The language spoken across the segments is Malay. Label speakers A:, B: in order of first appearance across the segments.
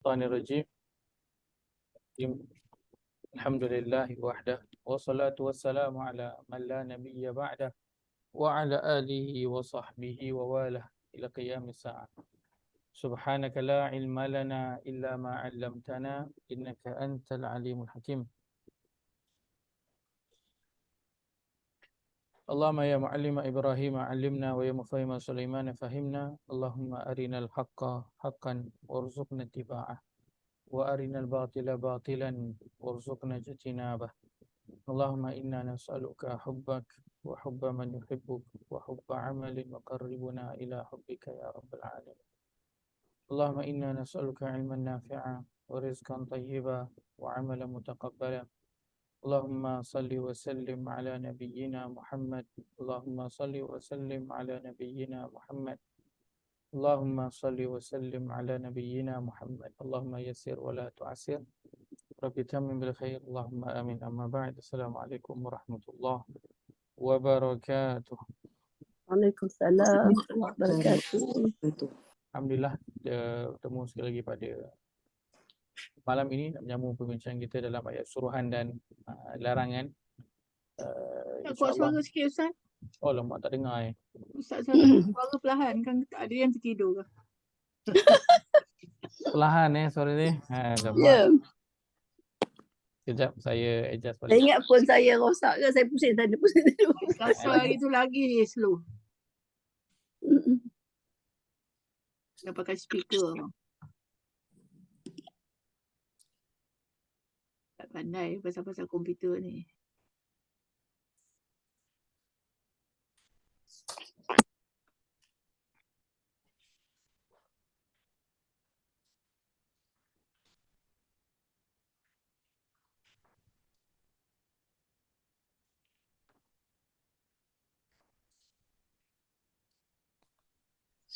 A: Rajim. Alhamdulillah wahdah wassalatu wassalamu ala man la nabiyya ba'dah wa ala alihi wa sahbihi wa walah ila qiyamis sa'ah. Subhanaka la ilma lana illa ma 'allamtana innaka antal alimul hakim. Allahumma ya muallima Ibrahim 'allimna wa ya mufahhima Sulaiman fahimna. Allahumma arinal haqqa haqqan warzuqna ittiba'ah wa arinal batila batilan warzuqna ijtinabah. Allahumma inna nas'aluka hubbak wa hubba man yuhibbuk wa hubba amalin muqarribuna ila hubbika ya rabbal alamin. Allahumma inna nas'aluka ilman nafi'a wa rizqan tayyiba wa amalan mutaqabbala. Allahumma salli wa sallim ala nabiyyina Muhammad. Allahumma salli wa sallim ala nabiyyina Muhammad. Allahumma salli wa sallim ala nabiyyina Muhammad. Allahumma yassir wa la tu'assir. Rabbi tammim bil khair. Allahumma amin. Amma ba'd. Assalamualaikum warahmatullahi wabarakatuh.
B: Waalaikumsalam warahmatullahi wabarakatuh.
A: Alhamdulillah bertemu sekali lagi pada malam ini nak menyambung perbincangan kita dalam ayat suruhan dan larangan.
C: Tak kuat suara sikit Ustaz.
A: Oh lama tak dengar
C: Ustaz suara perlahan kan, tak ada yang tertidur ke?
A: Perlahan suara ni.
B: Ya.
A: Sekejap saya adjust
B: Saya
A: balik.
B: ingat phone saya rosak ke, saya pusing sana, pusing sana.
C: Rasa itu lagi slow. Dah pakai speaker. Tak pandai pasal-pasal komputer ni.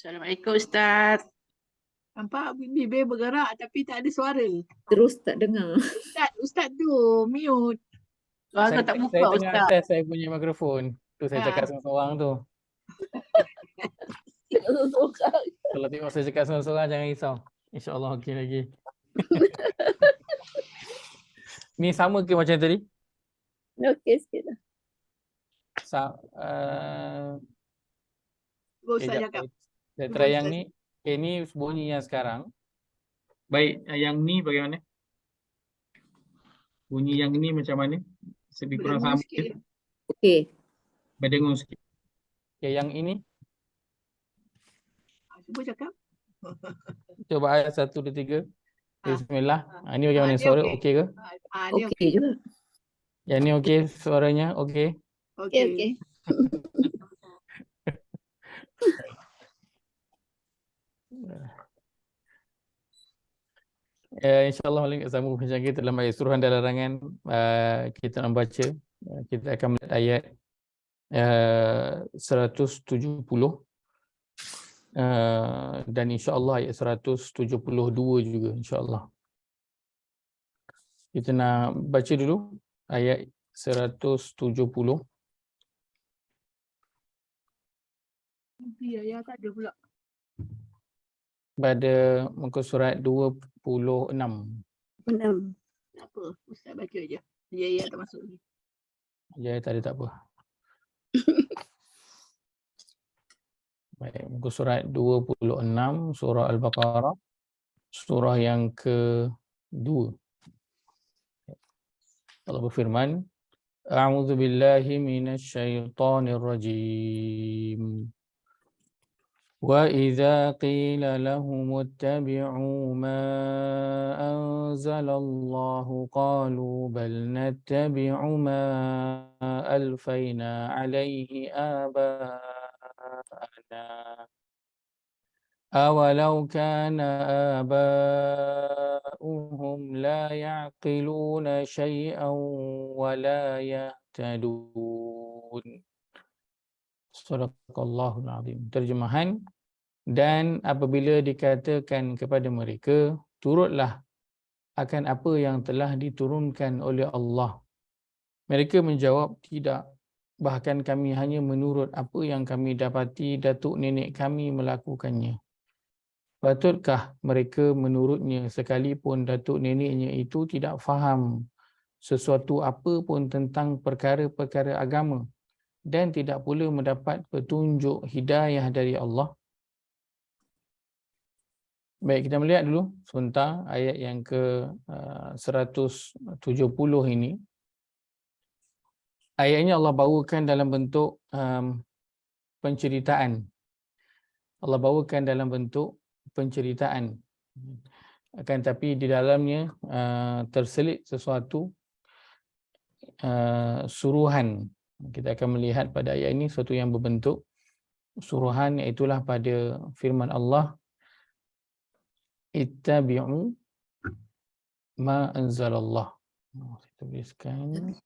D: Assalamualaikum Ustaz.
C: Nampak bibir bergerak tapi tak ada suara.
D: Terus tak dengar.
C: Ustaz tu mute.
D: Suara tak buka
A: Saya tengah
D: Ustaz.
A: test saya punya mikrofon. Tu saya cakap seorang-seorang tu. Kalau tengok saya cakap seorang-seorang jangan risau. InsyaAllah okey lagi. Ni sama ke macam tadi?
B: Okey sikit lah.
C: Ustaz cakap.
A: Saya try yang ni. Okay, ni bunyi yang sekarang. Baik, yang ni bagaimana? Bunyi yang ni macam mana? Lebih kurang sama
C: sikit.
B: Okey.
A: berdengung sikit. Okay, yang ini.
C: Cuba cakap.
A: Cuba ayat 1, 2, 3. Bismillah. Ini bagaimana suara? Okey ke?
C: Ni
B: Okey juga.
A: Yang ni okey suaranya? Okey.
B: Okey.
A: InsyaAllah malam kita sambung bincang kita dalam ayat suruhan dan larangan. Kita nak baca. Kita akan melihat ayat 170 dan insyaAllah ayat 172 juga insyaAllah. Kita nak baca dulu ayat 170.
C: Ya, tak ada pula.
A: Pada muka surat 26.
B: 6.
C: Tak apa, Ustaz baca je. Ya, tak masuk lagi.
A: Ya, tak ada tak apa. Baik, muka surat 26 surah Al-Baqarah, surah yang ke-2. Allah berfirman, A'udzu billahi minasyaitonir rajim. وَإِذَا قِيلَ لَهُمُ اتَّبِعُوا مَا أَنزَلَ اللَّهُ قَالُوا بَلْ نَتَّبِعُ مَا أَلْفَيْنَا عَلَيْهِ آبَاءَنَا أَوَلَوْ كَانَ آبَاؤُهُمْ لَا يَعْقِلُونَ شَيْئًا وَلَا يَهْتَدُونَ. Sadaqallahul Azim. Terjemahan, dan apabila dikatakan kepada mereka, turutlah akan apa yang telah diturunkan oleh Allah. Mereka menjawab, tidak. Bahkan kami hanya menurut apa yang kami dapati datuk nenek kami melakukannya. Patutkah mereka menurutnya sekalipun datuk neneknya itu tidak faham sesuatu apa pun tentang perkara-perkara agama dan tidak pula mendapat petunjuk hidayah dari Allah? Baik, kita melihat dulu sebentar ayat yang ke 170 ini. Ayat ini Allah bawakan dalam bentuk penceritaan. Allah bawakan dalam bentuk penceritaan. Akan tapi di dalamnya terselit sesuatu suruhan. Kita akan melihat pada ayat ini sesuatu yang berbentuk suruhan, iaitulah pada firman Allah, ittabi'u ma anzalallah. Saya tuliskan,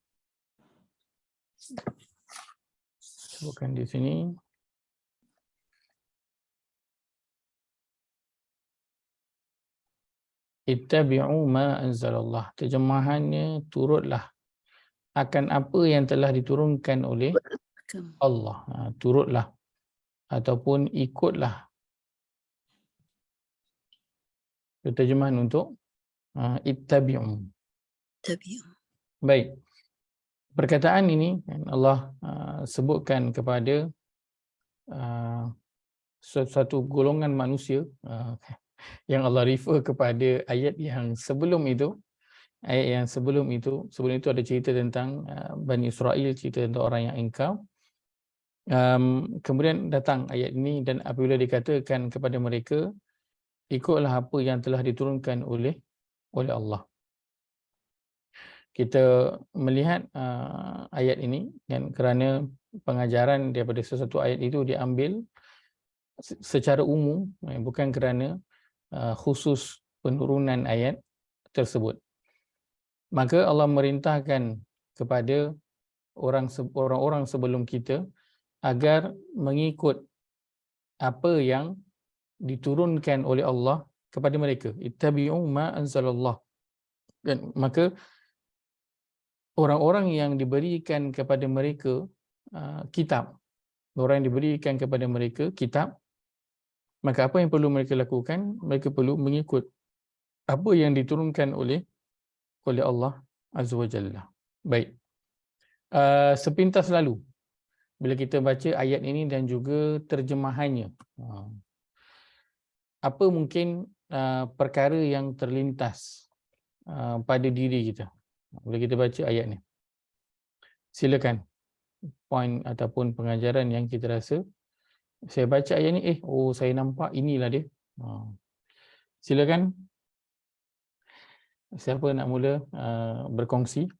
A: sebutkan di sini. Ittabi'u ma anzalallah. Terjemahannya, turutlah akan apa yang telah diturunkan oleh Allah. Turutlah ataupun ikutlah. Itu terjemahan untuk ittabi'u. Baik. Perkataan ini Allah sebutkan kepada suatu golongan manusia yang Allah refer kepada ayat yang sebelum itu. Ayat yang sebelum itu ada cerita tentang Bani Israel, cerita tentang orang yang engkau. Kemudian datang ayat ini, dan apabila dikatakan kepada mereka, ikutlah apa yang telah diturunkan oleh Allah. Kita melihat ayat ini, dan kerana pengajaran daripada sesuatu ayat itu diambil secara umum, bukan kerana khusus penurunan ayat tersebut. Maka Allah merintahkan kepada orang-orang sebelum kita agar mengikut apa yang diturunkan oleh Allah kepada mereka. Ittabi'u ma anzalallah. Dan maka orang-orang yang diberikan kepada mereka kitab, orang yang diberikan kepada mereka kitab, maka apa yang perlu mereka lakukan? Mereka perlu mengikut apa yang diturunkan oleh Allah Azza wa Jalla. Baik. Sepintas lalu bila kita baca ayat ini dan juga terjemahannya, apa mungkin perkara yang terlintas pada diri kita bila kita baca ayat ni? Silakan poin ataupun pengajaran yang kita rasa, saya baca ayat ni, saya nampak inilah dia. Silakan. Siapa nak mula berkongsi?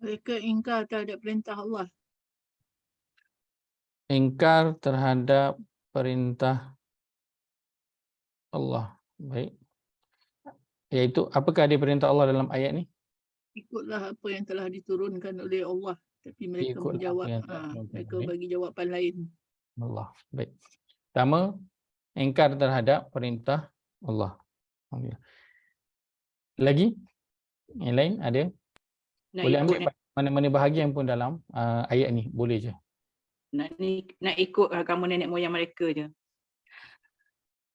C: Mereka ingkar terhadap perintah Allah.
A: Ingkar terhadap perintah Allah. Baik. Iaitu, apakah ada perintah Allah dalam ayat ni?
C: Ikutlah apa yang telah diturunkan oleh Allah. Tapi mereka
A: Ikutlah
C: menjawab,
A: apa yang telah diturunkan
C: mereka
A: oleh
C: bagi jawapan lain.
A: Allah. Baik. Pertama, ingkar terhadap perintah Allah. Alhamdulillah. Lagi? Yang lain ada? Boleh ambil mana-mana bahagian pun dalam ayat ni. Boleh je.
D: Nak ikut agama nenek moyang mereka je.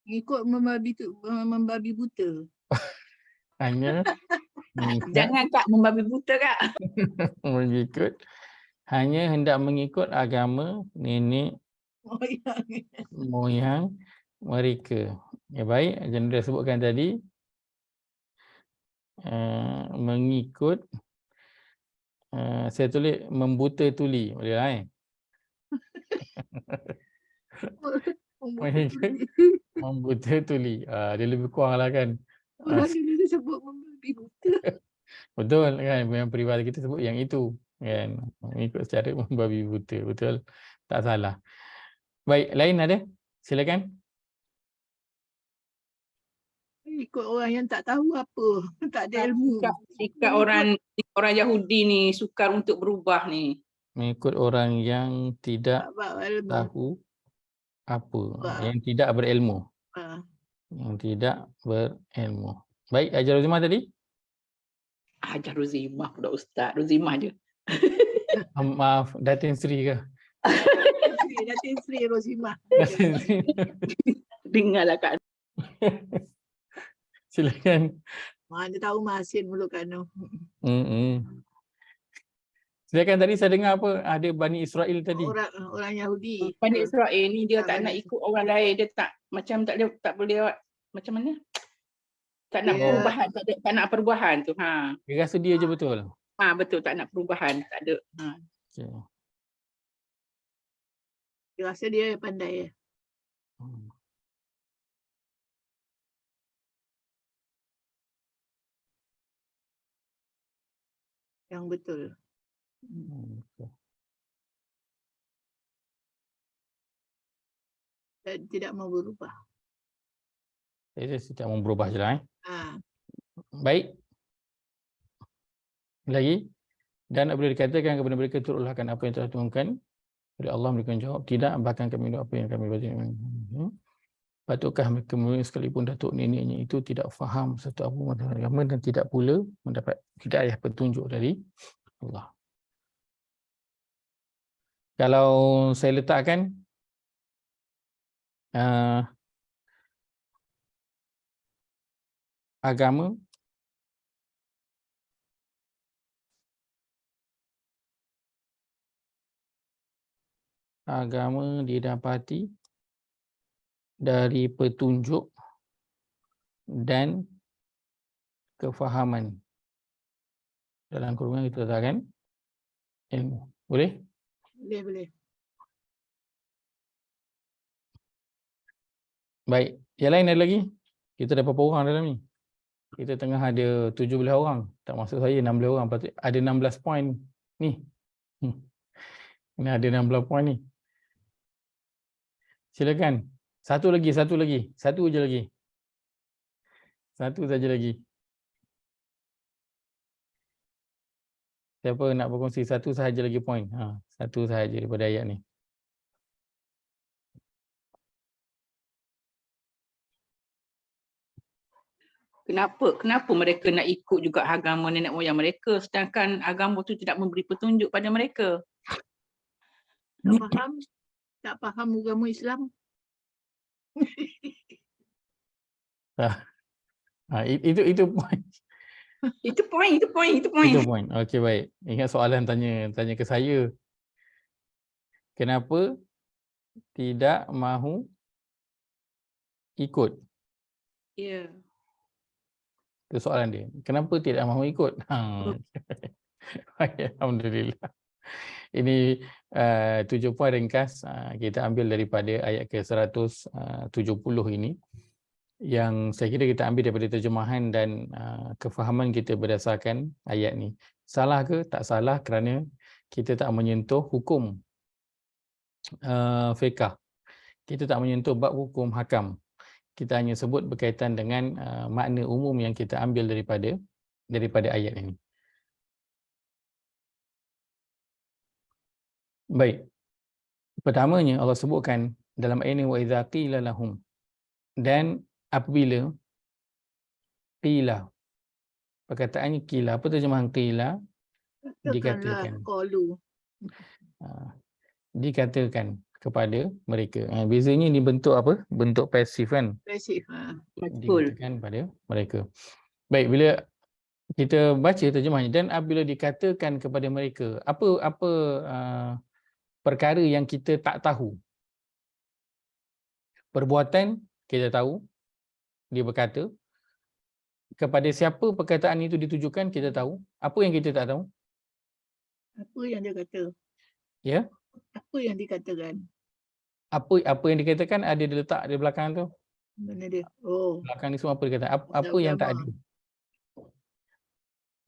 C: Ikut membabi buta.
A: Hanya
D: Jangan Kak membabi buta Kak.
A: mengikut, hanya hendak mengikut agama nenek moyang mereka. Ya, baik, Jan dah sebutkan tadi, mengikut, saya tulis membuta tuli, boleh lah membuta tuli. Dia lebih kurang lah kan.
C: Orang dia sebut membabi buta.
A: Betul kan, yang peribahasa kita sebut yang itu kan, mengikut secara membabi buta. Betul, tak salah. Baik, lain ada? Silakan.
C: Ikut orang yang tak tahu apa, tak ada ilmu.
D: Sikap orang Yahudi ni sukar untuk berubah ni.
A: Mengikut orang yang tidak tahu apa, yang tidak berilmu. Yang tidak berilmu. Baik, Hajar Rozimah tadi?
D: Hajar Rozimah pula Ustaz. Rozimah je.
A: Maaf, Datin Sri ke?
C: Datin Sri Rosimah.
D: Dengarlah Kak.
A: Silakan.
C: Mana tahu Masin mulut kanu.
A: Silakan, tadi saya dengar apa? Ada Bani Israel tadi.
C: Orang Yahudi.
D: Bani Israel ni dia tak
C: Bani
D: nak ikut orang lain, dia tak macam tak boleh macam mana? Tak nak
C: Dia-
D: perubahan, tak nak perubahan tu. Ha.
A: Dia rasa dia je betul.
D: Ha betul, tak nak perubahan, tak ada. Ha.
A: Okay.
C: Dia rasa dia pandai. Yang betul.
A: Okay.
C: Dan tidak mau berubah.
A: Saya tidak mau berubah je lah.
C: Ha.
A: Baik. Lagi. Dan apabila dikatakan kepada mereka turutlakan apa yang telah diturunkan oleh Allah, mereka menjawab tidak, bahkan kami apa yang kami baca. Patutkah mereka sekalipun datuk neneknya itu tidak faham satu apa materi agama dan tidak pula mendapat hidayah petunjuk dari Allah. Kalau saya letakkan agama didapati dari petunjuk dan kefahaman. Dalam kurungan kita letakkan ilmu. Boleh?
C: Boleh.
A: Baik. Yang lain ada lagi? Kita ada berapa orang dalam ni? Kita tengah ada 17 orang. Tak masuk saya 16 orang. Ada 16 poin ni. Ini ada 16 poin ni. Silakan. Satu lagi. Satu je lagi. Satu saja lagi. Siapa nak berkongsi satu sahaja lagi poin? Satu sahaja daripada ayat ni.
D: Kenapa mereka nak ikut juga agama nenek moyang mereka sedangkan agama tu tidak memberi petunjuk pada mereka?
C: Tak faham agama Islam.
A: Itu poin.
D: Itu poin.
A: Okey, baik. Ingat soalan tanya ke saya. Kenapa tidak mahu ikut?
D: Ya.
A: Itu soalan dia. Kenapa tidak mahu ikut? Alhamdulillah. Ini 7 poin ringkas kita ambil daripada ayat ke-170 ini, yang saya kira kita ambil daripada terjemahan dan kefahaman kita berdasarkan ayat ni. Salah ke? Tak salah, kerana kita tak menyentuh hukum fiqh. Kita tak menyentuh bab hukum hakam. Kita hanya sebut berkaitan dengan makna umum yang kita ambil daripada ayat ini. Baik. Pertamanya Allah sebutkan dalam ayat ini wa idza qila lahum, dan apabila qila, perkataannya qila, apa terjemahan qila? Dikatakan. Dikatakan kepada mereka. Bezanya ini bentuk apa? Bentuk pasif kan?
C: Pasif.
A: Dikatakan pada mereka. Baik, bila kita baca terjemahannya, dan apabila dikatakan kepada mereka, apa perkara yang kita tak tahu. Perbuatan kita tahu, dia berkata. Kepada siapa perkataan itu ditujukan kita tahu. Apa yang kita tak tahu?
C: Apa yang dia kata?
A: Ya?
C: Apa yang dikatakan?
A: Apa yang dikatakan ada diletak di belakang tu.
C: Mana dia? Oh.
A: Belakang ni semua apa dia kata? Apa yang tak ada?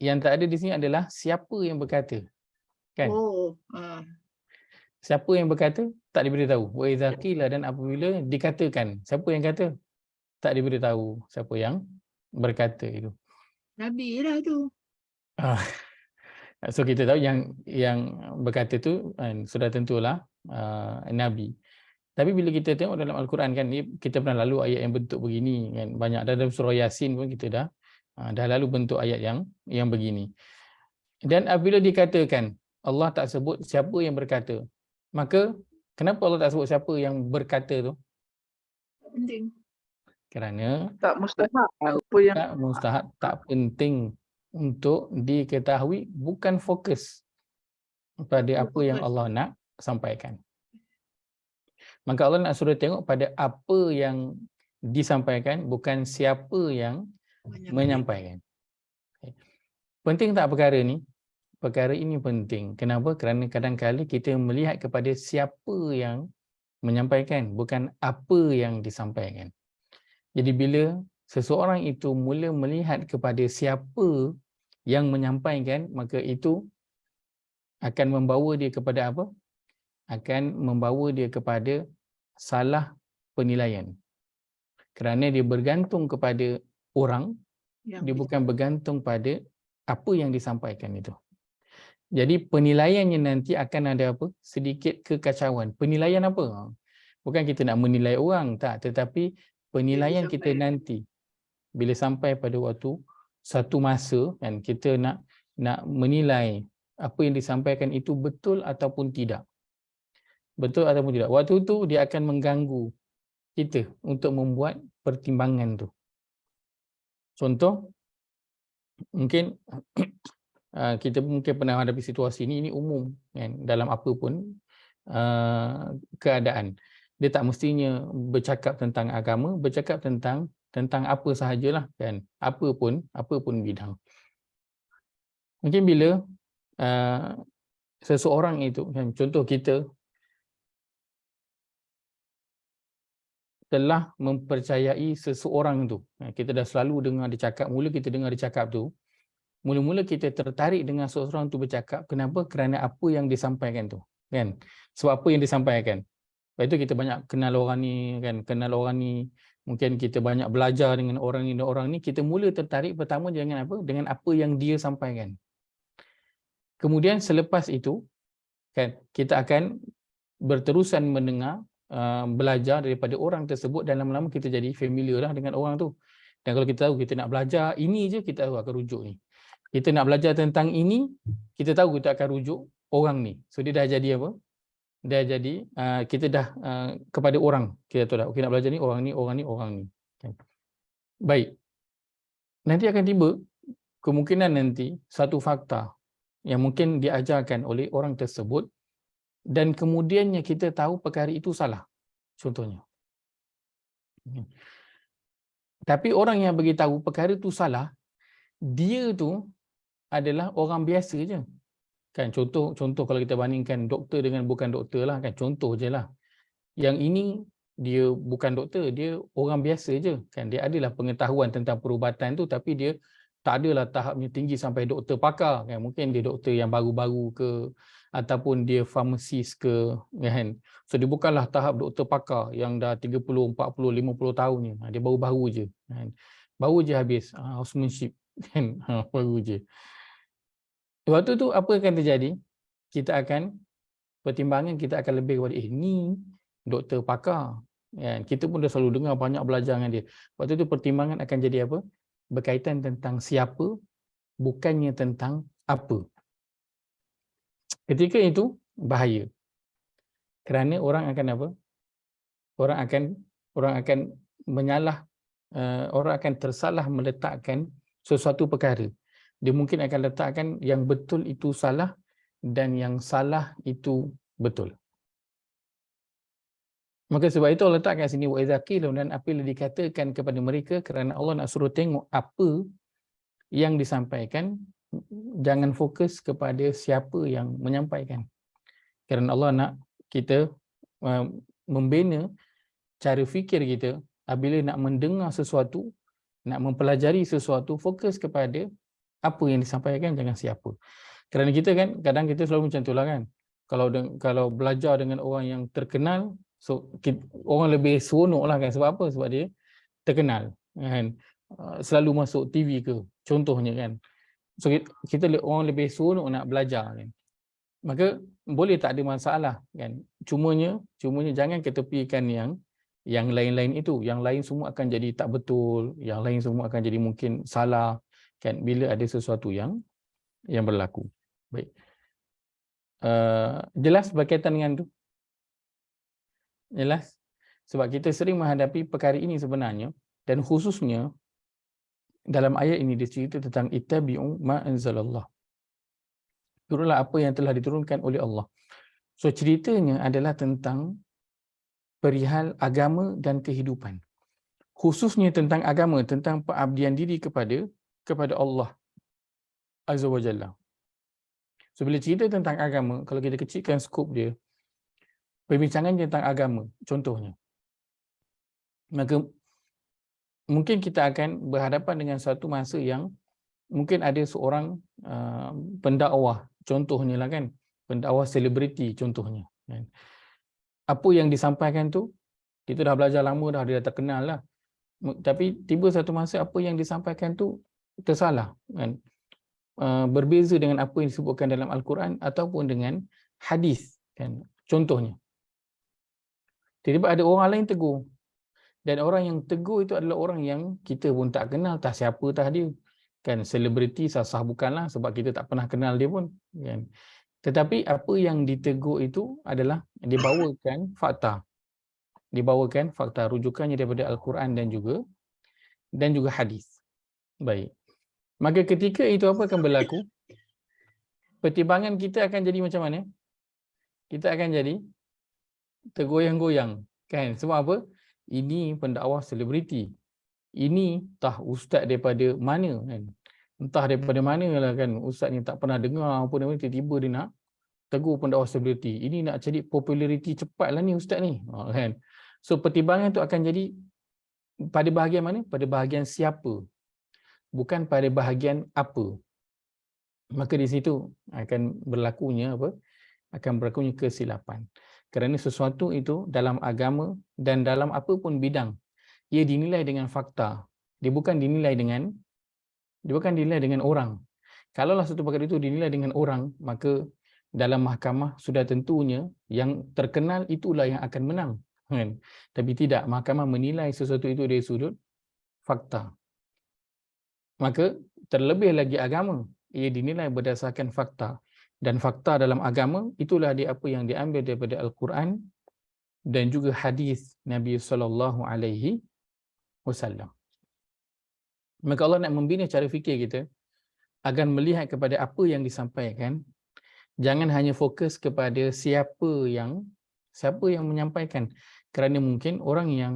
A: Yang tak ada di sini adalah siapa yang berkata. Kan?
C: Oh.
A: Siapa yang berkata? Tak diberitahu. Wa idza qila, dan apabila dikatakan. Siapa yang kata? Tak diberitahu siapa yang berkata itu.
C: Nabi lah tu.
A: So kita tahu yang berkata tu sudah tentulah Nabi. Tapi bila kita tengok dalam Al-Quran kan, kita pernah lalu ayat yang bentuk begini kan, banyak. Dalam surah Yasin pun kita dah lalu bentuk ayat yang begini. Dan apabila dikatakan Allah tak sebut siapa yang berkata, maka Kenapa Allah tak sebut siapa yang berkata tu?
C: Penting.
A: Kerana
D: Tak mustahak. Apa yang
A: tak mustahak, tak penting untuk diketahui, bukan fokus pada
C: Bukan
A: apa yang
C: fokus.
A: Allah nak sampaikan. Maka Allah nak suruh tengok pada apa yang disampaikan, bukan siapa yang menyampaikan. Penting tak perkara ni? Perkara ini penting. Kenapa? Kerana kadang-kadang kita melihat kepada siapa yang menyampaikan, bukan apa yang disampaikan. Jadi bila seseorang itu mula melihat kepada siapa yang menyampaikan, maka itu akan membawa dia kepada apa? Akan membawa dia kepada salah penilaian. Kerana dia bergantung kepada orang, dia bukan bergantung pada apa yang disampaikan itu. Jadi penilaiannya nanti akan ada apa? Sedikit kekacauan. Penilaian apa? Bukan kita nak menilai orang, tak. Tetapi penilaian kita nanti bila sampai pada waktu satu masa kan, kita nak menilai apa yang disampaikan itu betul ataupun tidak. Betul ataupun tidak. Waktu tu dia akan mengganggu kita untuk membuat pertimbangan tu. Contoh, mungkin kita mungkin pernah hadapi situasi ini umum kan, dalam apa pun keadaan. Dia tak mestinya bercakap tentang agama, bercakap tentang apa sahajalah kan, apa pun bidang. Mungkin bila seseorang itu kan, contoh kita telah mempercayai seseorang tu, kita dah selalu dengar dia cakap, mula kita dengar dia cakap tu, mula-mula kita tertarik dengan seseorang tu bercakap. Kenapa? Kerana apa yang disampaikan tu kan, sebab apa yang disampaikan. Lepas tu kita banyak kenal orang ni kan, mungkin kita banyak belajar dengan orang ni dan orang ni, kita mula tertarik pertama dengan apa? Dengan apa yang dia sampaikan. Kemudian selepas itu kan, kita akan berterusan mendengar, belajar daripada orang tersebut, dan lama-lama kita jadi familiar lah dengan orang tu. Dan kalau kita tahu kita nak belajar ini je, kita tahu akan rujuk ni. Kita nak belajar tentang ini, kita tahu kita akan rujuk orang ni. So dia dah jadi apa? Dah jadi kita dah kepada orang, kita tahu dah okey nak belajar ni, orang ni. Baik. Nanti akan tiba kemungkinan nanti satu fakta yang mungkin diajarkan oleh orang tersebut, dan kemudiannya kita tahu perkara itu salah. Contohnya. Tapi orang yang beritahu perkara itu salah, dia tu adalah orang biasa je. Kan, contoh kalau kita bandingkan doktor dengan bukan doktor lah kan, contoh je lah. Yang ini dia bukan doktor, dia orang biasa je kan, dia adalah pengetahuan tentang perubatan tu, tapi dia tak adalah tahapnya tinggi sampai doktor pakar kan. Mungkin dia doktor yang baru-baru ke, ataupun dia farmasis ke kan. So dia bukanlah tahap doktor pakar yang dah 30, 40, 50 tahun ni. Dia baru-baru je kan. Baru je habis housemanship kan, baru je. Waktu tu apa akan terjadi? Kita akan pertimbangan, kita akan lebih kepada ni doktor pakar kan. Kita pun dah selalu dengar, banyak belajar dengan dia. Waktu tu pertimbangan akan jadi apa? Berkaitan tentang siapa, bukannya tentang apa. Ketika itu bahaya. Kerana orang akan apa? Orang akan menyalah, orang akan tersalah meletakkan sesuatu perkara. Dia mungkin akan letakkan yang betul itu salah dan yang salah itu betul. Maka sebab itu Allah letak kat sini wa idza qila, dan apabila dikatakan kepada mereka, kerana Allah nak suruh tengok apa yang disampaikan, jangan fokus kepada siapa yang menyampaikan. Kerana Allah nak kita membina cara fikir kita apabila nak mendengar sesuatu, nak mempelajari sesuatu, fokus kepada apa yang disampaikan, jangan siapa. Kerana kita kan kadang kita selalu macam itulah kan. Kalau belajar dengan orang yang terkenal, so orang lebih seronok lah kan. Sebab apa? Sebab dia terkenal kan. Selalu masuk TV ke, contohnya kan. So kita orang lebih seronok nak belajar kan. Maka boleh tak ada masalah kan. Cumanya jangan ketepikan yang lain-lain itu. Yang lain semua akan jadi tak betul, yang lain semua akan jadi mungkin salah kan, bila ada sesuatu yang berlaku. Baik. Jelas berkaitan dengan tu? Jelas? Sebab kita sering menghadapi perkara ini sebenarnya, dan khususnya dalam ayat ini dia cerita tentang ittabi'u ma anzalallah. Turunlah apa yang telah diturunkan oleh Allah. So ceritanya adalah tentang perihal agama dan kehidupan. Khususnya tentang agama, tentang pengabdian diri kepada Allah Azza wa Jalla. So bila cerita tentang agama, kalau kita kecilkan skop dia, perbincangan tentang agama contohnya, maka mungkin kita akan berhadapan dengan satu masa yang mungkin ada seorang pendakwah, contohnya lah kan, pendakwah selebriti contohnya kan. Apa yang disampaikan tu kita dah belajar lama dah, dia dah terkenal lah, tapi tiba satu masa apa yang disampaikan tu tersalah kan, berbeza dengan apa yang disebutkan dalam Al-Quran ataupun dengan hadis kan. Contohnya, tiba-tiba ada orang lain tegur, dan orang yang tegur itu adalah orang yang kita pun tak kenal, tak siapa tah dia kan, selebriti sah-sah bukanlah sebab kita tak pernah kenal dia pun kan. Tetapi apa yang ditegur itu adalah dibawakan fakta rujukannya daripada Al-Quran dan juga hadis. Baik. Maka ketika itu apa akan berlaku? Pertimbangan kita akan jadi macam mana? Kita akan jadi tergoyang-goyang kan. Sebab apa? Ini pendakwah selebriti. Ini entah ustaz daripada mana kan. Entah daripada mana lah kan. Ustaz ni tak pernah dengar apa nama, tiba-tiba dia nak tegur pendakwah selebriti. Ini nak cari populariti cepat lah ni ustaz ni kan. So pertimbangan tu akan jadi pada bahagian mana? Pada bahagian siapa, bukan pada bahagian apa. Maka di situ akan berlakunya apa? Akan berlakunya kesilapan. Kerana sesuatu itu dalam agama dan dalam apa pun bidang, ia dinilai dengan fakta. Dia bukan dinilai dengan orang. Kalaulah satu perkara itu dinilai dengan orang, maka dalam mahkamah sudah tentunya yang terkenal itulah yang akan menang kan. Tapi tidak, mahkamah menilai sesuatu itu dari sudut fakta. Maka terlebih lagi agama, ia dinilai berdasarkan fakta, dan fakta dalam agama itulah dia apa yang diambil daripada Al-Quran dan juga hadis Nabi sallallahu alaihi wasallam. Maka Allah nak membina cara fikir kita agar melihat kepada apa yang disampaikan, jangan hanya fokus kepada siapa yang menyampaikan, kerana mungkin orang yang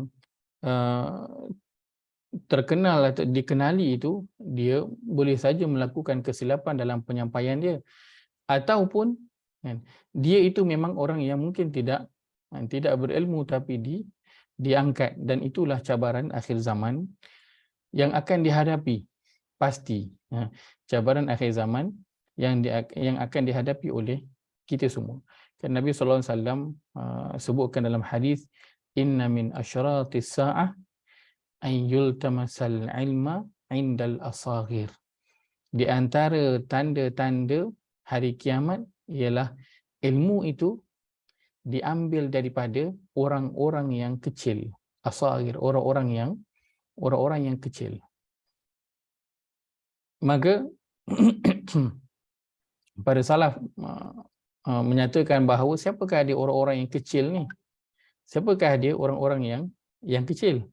A: terkenal atau dikenali itu, dia boleh saja melakukan kesilapan dalam penyampaian dia, ataupun kan, dia itu memang orang yang mungkin tidak berilmu tapi diangkat, dan itulah cabaran akhir zaman yang akan dihadapi pasti. Cabaran akhir zaman yang akan dihadapi oleh kita semua. Kan Nabi sallallahu alaihi wasallam sebutkan dalam hadis, inna min asyratis saah an yultamasal ilma indal asaghir. Di antara tanda-tanda hari kiamat ialah ilmu itu diambil daripada orang-orang yang kecil. Asaghir, orang-orang yang kecil. Maka para salaf menyatakan bahawa siapakah dia orang-orang yang kecil ni? Siapakah dia orang-orang yang kecil?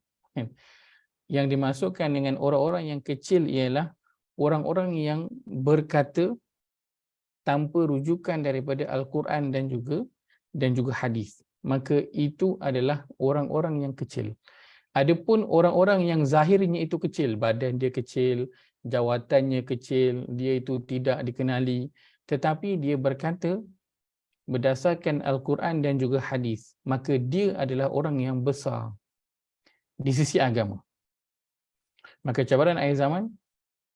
A: Yang dimasukkan dengan orang-orang yang kecil ialah orang-orang yang berkata tanpa rujukan daripada Al-Quran dan juga hadis. Maka itu adalah orang-orang yang kecil. Adapun orang-orang yang zahirnya itu kecil, badan dia kecil, jawatannya kecil, dia itu tidak dikenali, tetapi dia berkata berdasarkan Al-Quran dan juga hadis, maka dia adalah orang yang besar di sisi agama. Maka cabaran akhir zaman,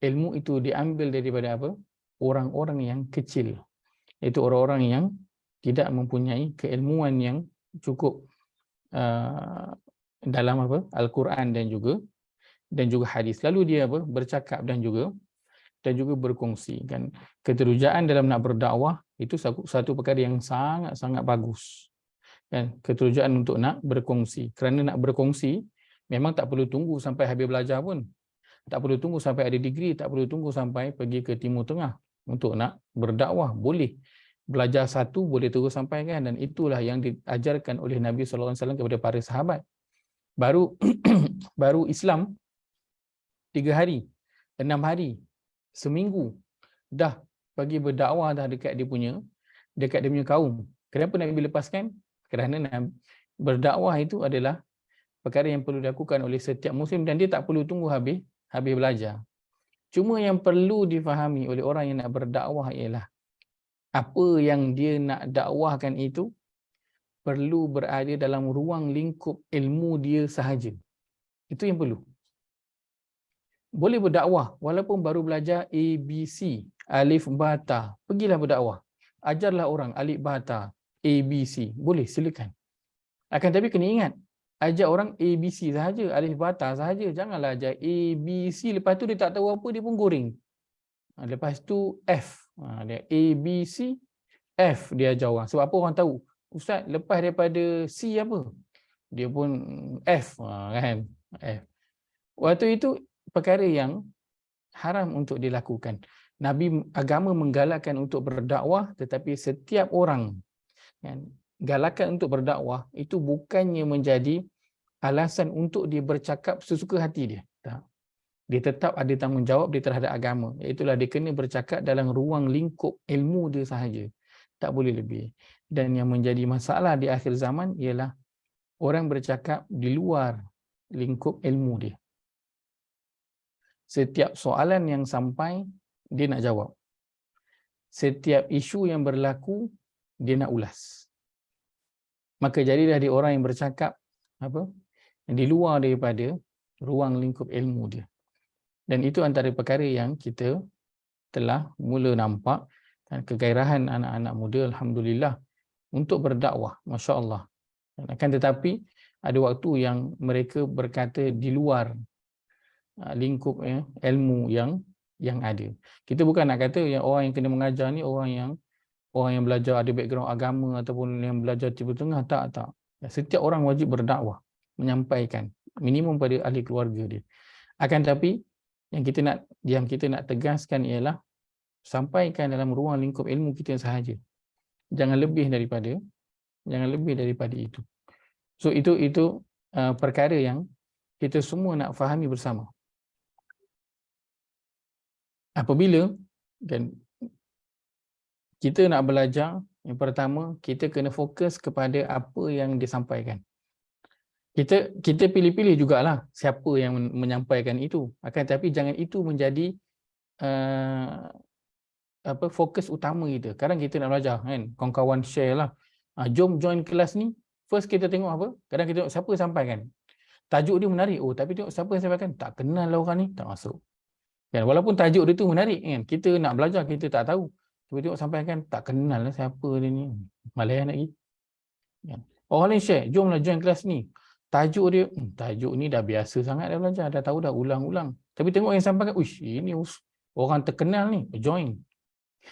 A: ilmu itu diambil daripada apa? Orang-orang yang kecil, iaitu orang-orang yang tidak mempunyai keilmuan yang cukup dalam apa? Al-Quran dan juga hadis. Lalu dia apa? Bercakap dan juga berkongsi kan. Keterujaan dalam nak berdakwah itu satu perkara yang sangat-sangat bagus kan. Keterujaan untuk nak berkongsi. Kerana nak berkongsi memang tak perlu tunggu sampai habis belajar pun. Tak perlu tunggu sampai ada degree, tak perlu tunggu sampai pergi ke Timur Tengah untuk nak berdakwah. Boleh belajar satu boleh terus sampaikan, dan itulah yang diajarkan oleh Nabi SAW kepada para sahabat. Baru baru Islam 3 hari, 6 hari, seminggu dah pergi berdakwah dah dekat dia punya kaum. Kenapa Nabi lepaskan? Kerana berdakwah itu adalah perkara yang perlu dilakukan oleh setiap muslim dan dia tak perlu tunggu habis belajar. Cuma yang perlu difahami oleh orang yang nak berdakwah ialah apa yang dia nak dakwahkan itu perlu berada dalam ruang lingkup ilmu dia sahaja. Itu yang perlu. Boleh berdakwah walaupun baru belajar ABC, alif ba ta. Pergilah berdakwah. Ajarlah orang alif ba ta, ABC. Boleh, silakan. Akan tapi kena ingat, ajar orang ABC sahaja, alif ba ta sahaja. Janganlah ajar ABC, lepas tu dia tak tahu apa, dia pun goreng. Lepas tu F. Dia ABC, F dia ajar orang. Sebab apa orang tahu? Ustaz, lepas daripada C apa? Dia pun F. Kan? F. Waktu itu perkara yang haram untuk dilakukan. Agama menggalakkan untuk berdakwah, tetapi setiap orang kan, galakan untuk berdakwah itu bukannya menjadi alasan untuk dia bercakap sesuka hati dia. Tak. Dia tetap ada tanggungjawab dia terhadap agama. Iaitulah dia kena bercakap dalam ruang lingkup ilmu dia sahaja. Tak boleh lebih. Dan yang menjadi masalah di akhir zaman ialah orang bercakap di luar lingkup ilmu dia. Setiap soalan yang sampai, dia nak jawab. Setiap isu yang berlaku, dia nak ulas. Maka jadilah dia orang yang bercakap di luar daripada ruang lingkup ilmu dia. Dan itu antara perkara yang kita telah mula nampak kegairahan anak-anak muda, alhamdulillah, untuk berdakwah, masya-Allah. Akan tetapi ada waktu yang mereka berkata di luar lingkup ilmu yang ada. Kita bukan nak kata yang orang yang kena mengajar ni orang yang belajar ada background agama ataupun yang belajar Timur Tengah, tak. Setiap orang wajib berdakwah, menyampaikan minimum pada ahli keluarga dia. Akan tapi yang kita nak tegaskan ialah sampaikan dalam ruang lingkup ilmu kita sahaja. Jangan lebih daripada itu. So itu perkara yang kita semua nak fahami bersama. Apabila dan kita nak belajar, yang pertama kita kena fokus kepada apa yang disampaikan. Kita pilih-pilih jugalah siapa yang menyampaikan itu. Akan tapi jangan itu menjadi fokus utama kita. Kadang kita nak belajar kan, kawan-kawan share lah. Jom join kelas ni. First kita tengok apa? Kadang kita tengok siapa sampaikan. Tajuk dia menarik. Oh, tapi tengok siapa yang sampaikan. Tak kenal lah orang ni, tak masuk. Kan, walaupun tajuk dia tu menarik kan. Kita nak belajar, kita tak tahu. Tapi tengok sampaikan, tak kenal lah siapa dia ni. Malah nak pergi. Kan. Orang lain share, jomlah join kelas ni. Tajuk ni dah biasa sangat dah belajar, dah tahu dah ulang-ulang. Tapi tengok yang sampaikan, uish, ini orang terkenal ni, join.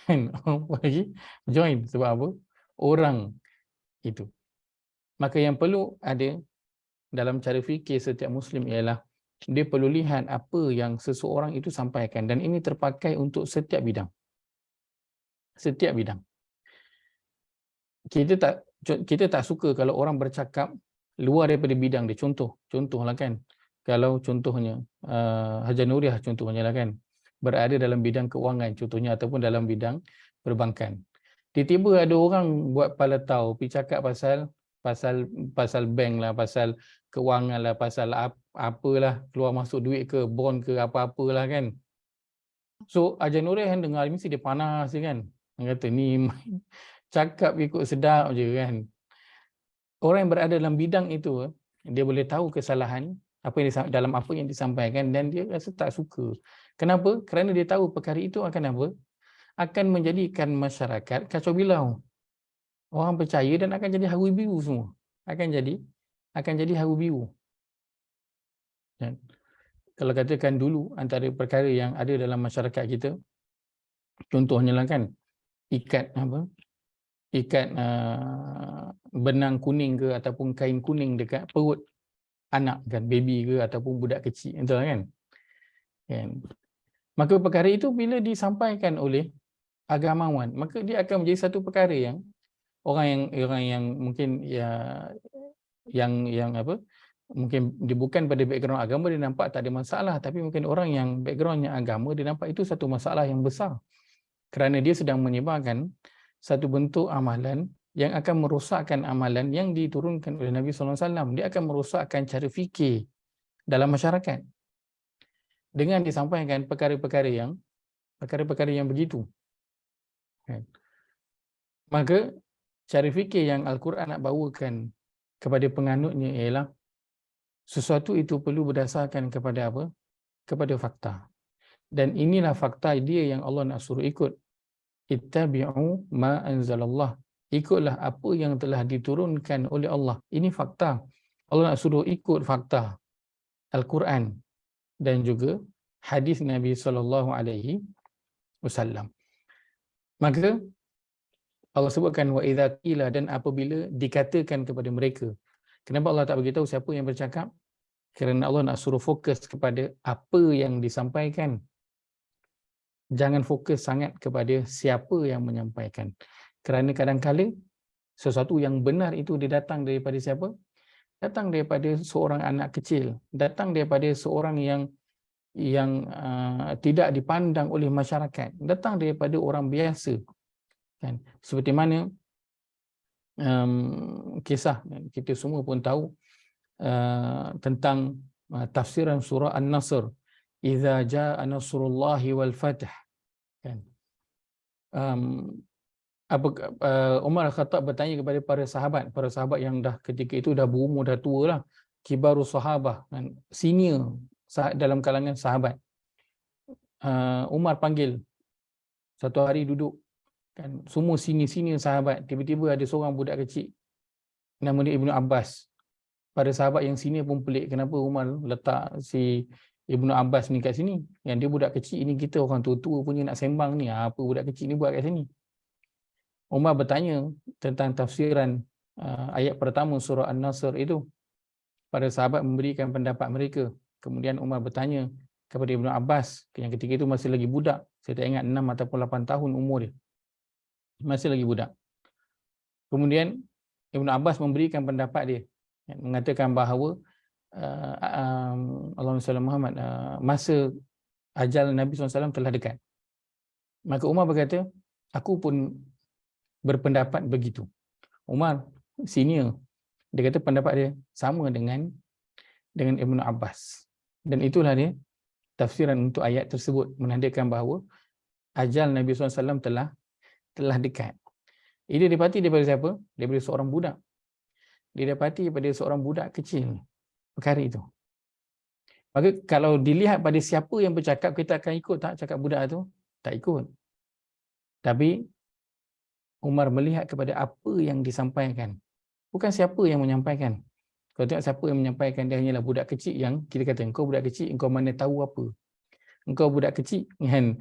A: Kan, lagi join sebab apa? Orang itu. Maka yang perlu ada dalam cara fikir setiap muslim ialah dia perlu lihat apa yang seseorang itu sampaikan, dan ini terpakai untuk setiap bidang. Setiap bidang. Kita tak suka kalau orang bercakap luar daripada bidang dia. Contohlah kan. Kalau contohnya Hajar Nuriah contohnya lah kan, berada dalam bidang keuangan contohnya, ataupun dalam bidang perbankan. Tiba-tiba ada orang buat palatau, pergi cakap pasal bank lah, pasal keuangan lah, pasal apalah, keluar masuk duit ke, bond ke, apa-apalah kan. So Hajar Nuriah yang dengar mesti dia panas kan. Dia kata ni cakap ikut sedap je kan. Orang yang berada dalam bidang itu, dia boleh tahu kesalahan dalam apa yang disampaikan, dan dia rasa tak suka. Kenapa? Kerana dia tahu perkara itu akan apa? Akan menjadikan masyarakat kacau bilau. Orang percaya dan akan jadi haru biru semua. Akan jadi haru biru. Dan kalau katakan dulu antara perkara yang ada dalam masyarakat kita, contohnya lah kan, ikat benang kuning ke ataupun kain kuning dekat perut anak kan, baby ke ataupun budak kecil, betul kan? Maka perkara itu bila disampaikan oleh agamawan, maka dia akan menjadi satu perkara yang orang yang mungkin yang apa, mungkin dia bukan pada background agama, dia nampak tak ada masalah, tapi mungkin orang yang backgroundnya agama, dia nampak itu satu masalah yang besar, kerana dia sedang menyebarkan satu bentuk amalan yang akan merosakkan amalan yang diturunkan oleh Nabi SAW. Dia akan merosakkan cara fikir dalam masyarakat dengan disampaikan perkara-perkara yang begitu. Maka cara fikir yang Al-Quran nak bawakan kepada penganutnya ialah sesuatu itu perlu berdasarkan kepada apa? Kepada fakta. Dan inilah fakta dia yang Allah nak suruh ikut. Ittabi'u ma anzalallah. Ikutlah apa yang telah diturunkan oleh Allah. Ini fakta. Allah nak suruh ikut fakta Al-Quran dan juga hadis Nabi SAW. Maka Allah sebutkan wa idza qila, dan apabila dikatakan kepada mereka. Kenapa Allah tak beritahu siapa yang bercakap? Kerana Allah nak suruh fokus kepada apa yang disampaikan. Jangan fokus sangat kepada siapa yang menyampaikan. Kerana kadang-kala sesuatu yang benar itu dia datang daripada siapa? Datang daripada seorang anak kecil, datang daripada seorang yang tidak dipandang oleh masyarakat, datang daripada orang biasa. Kan? Seperti mana kisah kita semua pun tahu tentang tafsiran surah An-Nasr, idza jaa nasrullahi wal fath. Kan? Umar Al-Khattab bertanya kepada para sahabat yang dah ketika itu dah berumur, dah tua lah, kibarus sahabah, kan? Senior dalam kalangan sahabat. Umar panggil satu hari, duduk kan, semua senior sahabat, tiba-tiba ada seorang budak kecil nama dia Ibnu Abbas. Para sahabat yang senior pun pelik, kenapa Umar letak si Ibnu Abbas ni kat sini, yang dia budak kecil ni, kita orang tua-tua punya nak sembang ni, apa budak kecil ni buat kat sini? Umar bertanya tentang tafsiran ayat pertama surah An-Nasr itu. Para sahabat memberikan pendapat mereka. Kemudian Umar bertanya kepada Ibnu Abbas, yang ketika itu masih lagi budak, saya tak ingat 6 ataupun 8 tahun umur dia, masih lagi budak. Kemudian Ibnu Abbas memberikan pendapat dia, mengatakan bahawa Allahumma salli Muhammad, masa ajal Nabi SAW telah dekat. Maka Umar berkata, aku pun berpendapat begitu. Umar senior, dia kata pendapat dia sama dengan Ibnu Abbas. Dan itulah dia tafsiran untuk ayat tersebut, menandakan bahawa ajal Nabi SAW telah dekat. Ini didapati daripada siapa? Daripada seorang budak. Didapati daripada seorang budak kecil perkara itu. Maka kalau dilihat pada siapa yang bercakap, kita akan ikut tak cakap budak tu? Tak ikut. Tapi Umar melihat kepada apa yang disampaikan, bukan siapa yang menyampaikan. Kalau tengok siapa yang menyampaikan, dia hanyalah budak kecil yang kita kata, engkau budak kecil, engkau mana tahu apa. Engkau budak kecil kan,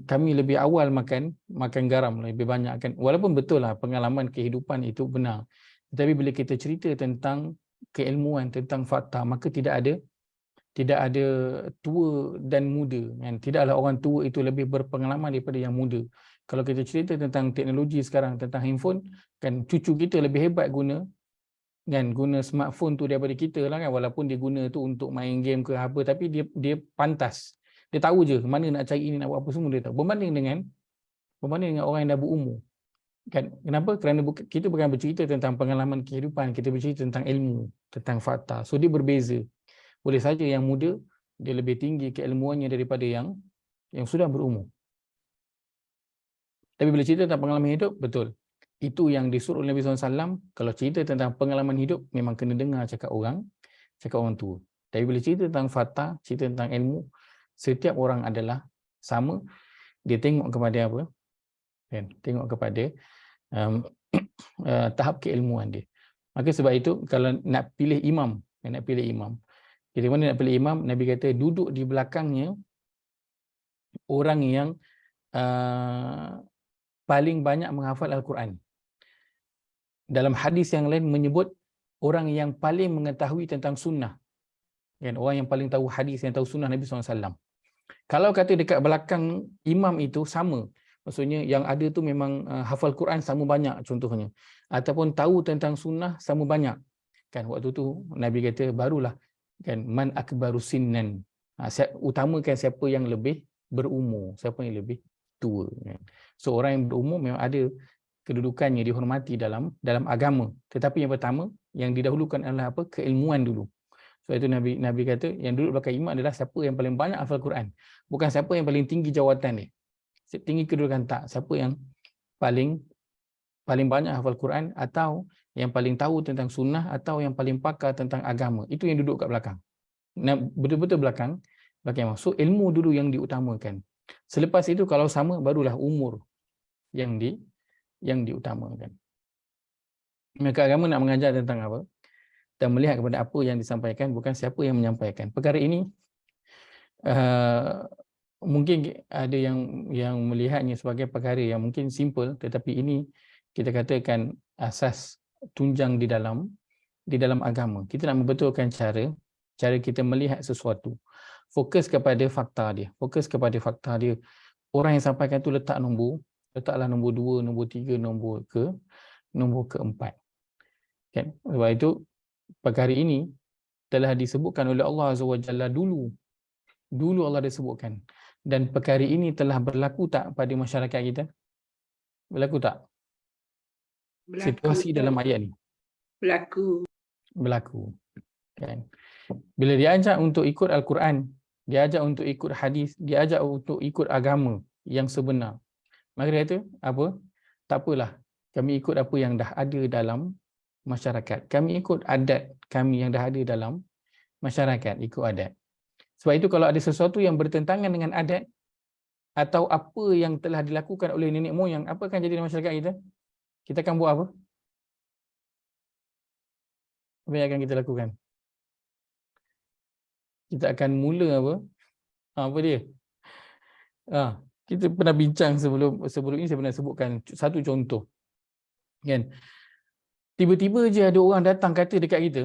A: kami lebih awal makan garam lebih banyak kan. Walaupun betul lah pengalaman kehidupan itu benar, tetapi bila kita cerita tentang keilmuan, tentang fakta, maka tidak ada tua dan muda kan. Tidaklah orang tua itu lebih berpengalaman daripada yang muda. Kalau kita cerita tentang teknologi sekarang, tentang handphone kan, cucu kita lebih hebat guna smartphone tu daripada kita lah kan. Walaupun dia guna tu untuk main game ke apa, tapi dia pantas, dia tahu je mana nak cari ini, nak buat apa semua dia tahu, berbanding dengan orang yang dah berumur kan. Kenapa? Kerana kita bukan bercerita tentang pengalaman kehidupan, kita bercerita tentang ilmu, tentang fakta. So dia berbeza. Boleh saja yang muda dia lebih tinggi keilmuannya daripada yang sudah berumur. Tapi bila cerita tentang pengalaman hidup, betul. Itu yang disuruh Nabi SAW. Kalau cerita tentang pengalaman hidup, memang kena dengar cakap orang tua. Tapi bila cerita tentang fakta, cerita tentang ilmu, setiap orang adalah sama. Dia tengok kepada apa? Tengok kepada tahap keilmuan dia. Maka sebab itu, kalau nak pilih imam, jadi mana nak pilih imam, Nabi kata duduk di belakangnya orang yang paling banyak menghafal Al-Quran. Dalam hadis yang lain menyebut orang yang paling mengetahui tentang sunnah. Kan? Orang yang paling tahu hadis, yang tahu sunnah Nabi SAW. Kalau kata dekat belakang imam itu sama, Maksudnya yang ada tu memang hafal Quran sama banyak contohnya. Ataupun tahu tentang sunnah sama banyak. Kan waktu tu Nabi kata barulah kan man akbaru sinnan. Utamakan siapa yang lebih berumur, siapa yang lebih tua. Kan. So orang yang berumur memang ada kedudukannya dihormati dalam agama. Tetapi yang pertama yang didahulukan adalah apa? Keilmuan dulu. So itu Nabi kata yang duduk belakang imam adalah siapa yang paling banyak hafal Quran. Bukan siapa yang paling tinggi jawatan dia. Tinggi kedudukan tak. Siapa yang paling banyak hafal Quran atau yang paling tahu tentang sunnah atau yang paling pakar tentang agama. Itu yang duduk kat belakang. Betul-betul belakang imam. So ilmu dulu yang diutamakan. Selepas itu kalau sama barulah umur yang diutamakan. Maka agama nak mengajar tentang apa? Dan melihat kepada apa yang disampaikan, bukan siapa yang menyampaikan. Perkara ini mungkin ada yang melihatnya sebagai perkara yang mungkin simple, tetapi ini kita katakan asas tunjang di dalam agama. Kita nak membetulkan cara kita melihat sesuatu. Fokus kepada fakta dia. Orang yang sampaikan tu letaklah nombor 2, nombor 3, nombor keempat. Kan? Sebab itu perkara ini telah disebutkan oleh Allah Azza wa Jalla dulu Allah disebutkan, dan perkara ini telah berlaku tak pada masyarakat kita? Berlaku tak? Situasi dalam ayat ni berlaku kan? Bila diajak untuk ikut Al-Quran, diajak untuk ikut hadis, diajak untuk ikut agama yang sebenar, maka dia kata apa? Tak apalah, kami ikut apa yang dah ada dalam masyarakat. Kami ikut adat kami yang dah ada dalam masyarakat, ikut adat. Sebab itu kalau ada sesuatu yang bertentangan dengan adat atau apa yang telah dilakukan oleh nenek moyang, apa akan jadi dalam masyarakat kita? Kita akan buat apa? Apa yang akan kita lakukan? Kita akan mula apa? Apa dia? Kita pernah bincang sebelum ini, saya pernah sebutkan satu contoh. Kan? Tiba-tiba je ada orang datang kata dekat kita,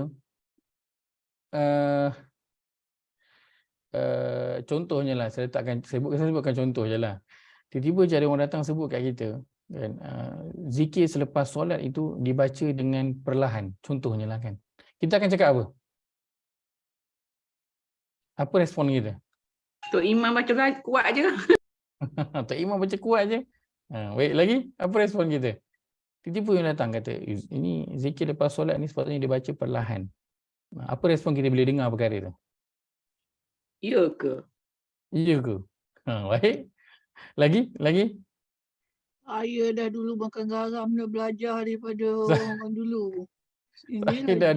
A: contohnya lah, saya sebutkan contoh je lah. Tiba-tiba je ada orang datang sebut kat kita, kan, zikir selepas solat itu dibaca dengan perlahan, contohnya lah kan. Kita akan cakap apa? Apa respon kita?
D: Tok Imam baca kuat je.
A: Tok Imam baca kuat je. Baik lagi, apa respon kita? Tiba-tiba yang datang kata, ini zikir lepas solat ni sepatutnya dibaca perlahan. Apa respon kita bila dengar perkara tu?
D: Ya ke?
A: Baik. Lagi?
C: Saya dah dulu makan garam, dah belajar daripada orang dulu.
A: Saya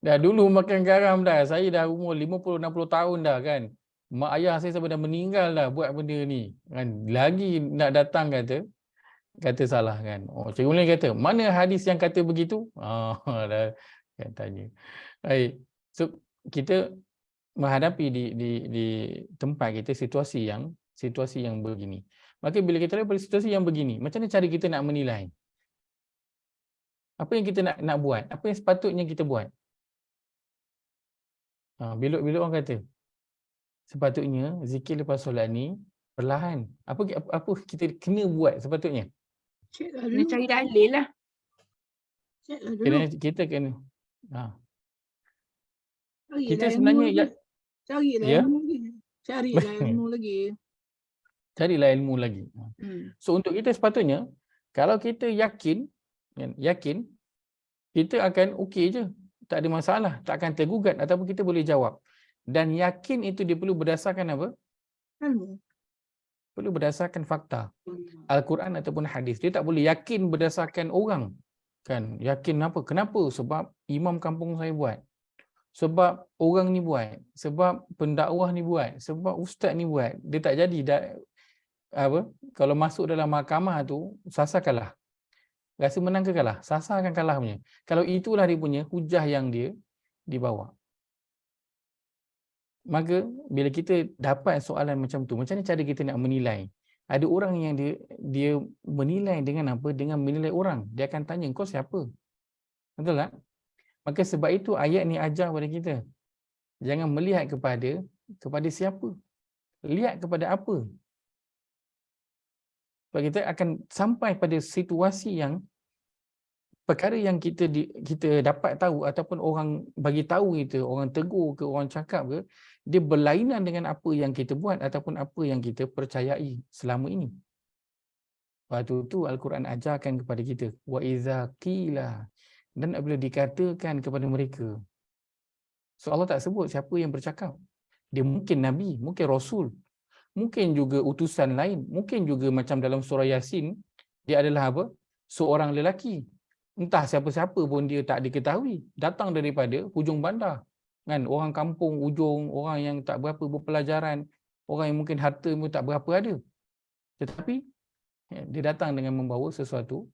A: dah dulu makan garam dah. Saya dah umur 50-60 tahun dah kan. Mak ayah saya sampai dah meninggal dah buat benda ni. Kan? Lagi nak datang kata salah kan. Cikgu Mulin kata, mana hadis yang kata begitu? Dah kan tanya. Baik. So kita menghadapi di tempat kita situasi yang begini. Maka bila kita ada situasi yang begini, macam mana cara kita nak menilai? Apa yang kita nak buat? Apa yang sepatutnya kita buat? Bila orang kata sepatutnya zikir lepas solat ni perlahan. Apa kita kena buat sepatutnya?
C: Ceklah
D: Kena
C: dulu.
D: cari dalil lah.
C: Ceklah dulu.
A: Kita kena
C: Carilah
A: kita
C: ilmu
A: sebenarnya
C: lagi. Carilah
A: ya?
C: ilmu lagi. Carilah ilmu lagi.
A: Carilah ilmu lagi. So untuk kita sepatutnya kalau kita yakin kita akan okey je. Tak ada masalah, tak akan tergugat ataupun kita boleh jawab. Dan yakin itu dia perlu berdasarkan apa?
C: Ilmu.
A: Perlu berdasarkan fakta. Al-Quran ataupun hadis. Dia tak boleh yakin berdasarkan orang. Kan? Yakin apa? Kenapa? Sebab imam kampung saya buat. Sebab orang ni buat. Sebab pendakwah ni buat. Sebab ustaz ni buat. Dia tak jadi. Kalau masuk dalam mahkamah tu, Sasa kalah. Rasa menang ke kalah? Sasa akan kalah punya. Kalau itulah dia punya hujah yang dia dibawa. Maka bila kita dapat soalan macam tu, macam mana cara kita nak menilai? Ada orang yang dia menilai dengan apa? Dengan menilai orang. Dia akan tanya, kau siapa? Betul tak? Maka sebab itu ayat ni ajar kepada kita. Jangan melihat kepada siapa. Lihat kepada apa. Sebab kita akan sampai pada situasi yang perkara yang kita dapat tahu ataupun orang bagi tahu kita, orang tegur ke, orang cakap ke, dia berlainan dengan apa yang kita buat ataupun apa yang kita percayai selama ini. Waktu tu Al-Quran ajarkan kepada kita, wa iza qila, dan apabila dikatakan kepada mereka. So Allah tak sebut siapa yang bercakap. Dia mungkin nabi, mungkin rasul, mungkin juga utusan lain, mungkin juga macam dalam surah Yasin, dia adalah apa? Seorang lelaki. Entah siapa-siapa pun dia tak diketahui, datang daripada hujung bandar. Kan, orang kampung ujung, orang yang tak berapa berpelajaran, orang yang mungkin harta pun tak berapa ada. Tetapi dia datang dengan membawa sesuatu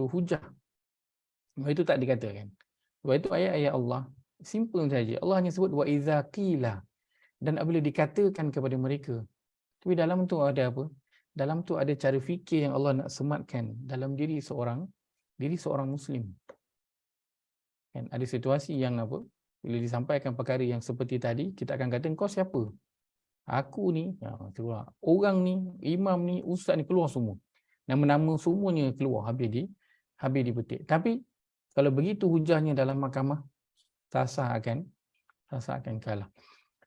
A: hujah. Sebab itu tak dikatakan. Sebab itu ayat-ayat Allah simple saja. Allah hanya sebut wa iza qila, dan apabila dikatakan kepada mereka. Tapi dalam tu ada apa? Dalam tu ada cara fikir yang Allah nak sematkan dalam diri seorang Muslim. Kan ada situasi yang apa? Bila disampaikan perkara yang seperti tadi, kita akan kata kau siapa? Aku ni, orang ni, imam ni, ustaz ni, keluar semua. Nama-nama semuanya keluar habis dipetik. Tapi kalau begitu hujahnya dalam mahkamah, sah akan kalah.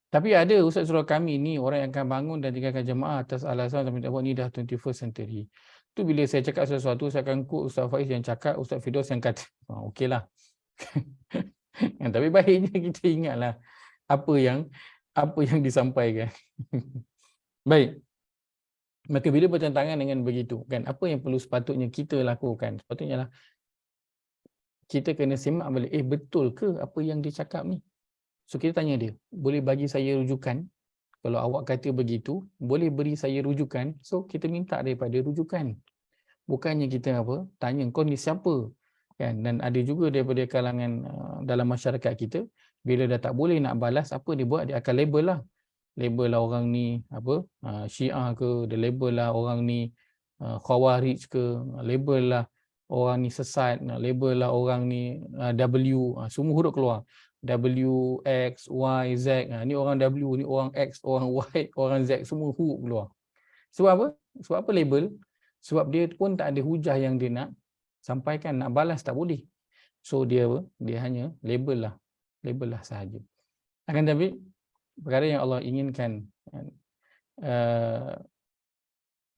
A: Tapi ada ustaz surau kami ni orang yang akan bangun dan tinggalkan jemaah atas alasan ni dah 21st century. Tu bila saya cakap sesuatu, saya akan quote Ustaz Faiz yang cakap, Ustaz Firdaus yang kata. Okeylah. Tapi baiknya kita ingatlah apa yang disampaikan. Baik. Maka bila bertentangan dengan begitu, kan, apa yang perlu sepatutnya kita lakukan? Sepatutnya lah kita kena simak balik, betul ke apa yang dia cakap ni? So kita tanya dia, boleh bagi saya rujukan? Kalau awak kata begitu, boleh beri saya rujukan? So kita minta daripada rujukan. Bukannya kita apa? Tanya kau ni siapa? Kan? Dan ada juga daripada kalangan dalam masyarakat kita, bila dah tak boleh nak balas, apa dia buat? Dia akan label lah. Label lah orang ni apa? Syiah ke, dia label lah orang ni Khawarij ke, label lah orang ni sesat, label lah orang ni W, semua huruf keluar. W, X, Y, Z. Ni orang W, ni orang X, orang Y, orang Z, semua huruf keluar. Sebab apa? Sebab apa label? Sebab dia pun tak ada hujah yang dia nak sampaikan, nak balas tak boleh. So dia hanya label lah sahaja. Akan tapi perkara yang Allah inginkan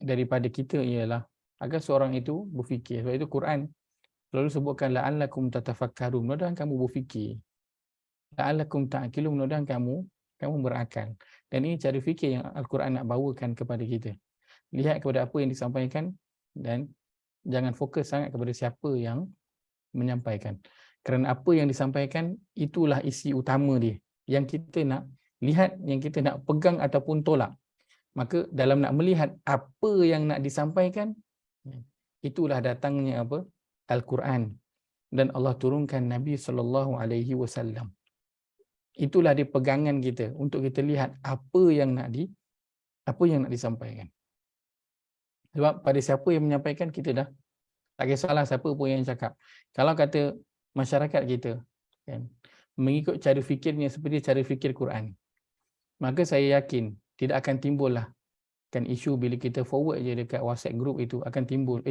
A: daripada kita ialah agar seorang itu berfikir. Sebab itu Quran selalu sebutkan la'allakum tatafakkarun, mudah-mudahan kamu berfikir. La'allakum ta'qilun, mudah-mudahan kamu berakal. Dan ini cara fikir yang Al-Quran nak bawakan kepada kita. Lihat kepada apa yang disampaikan dan jangan fokus sangat kepada siapa yang menyampaikan. Kerana apa yang disampaikan itulah isi utama dia. Yang kita nak lihat, yang kita nak pegang ataupun tolak. Maka dalam nak melihat apa yang nak disampaikan, itulah datangnya apa? Al-Quran. Dan Allah turunkan Nabi SAW. Itulah dia pegangan kita untuk kita lihat apa yang nak disampaikan. Sebab pada siapa yang menyampaikan, kita dah tak kisahlah siapa pun yang cakap. Kalau kata masyarakat kita kan, mengikut cara fikirnya seperti cara fikir Quran, maka saya yakin tidak akan timbul lah kan isu bila kita forward je dekat WhatsApp group itu, akan timbul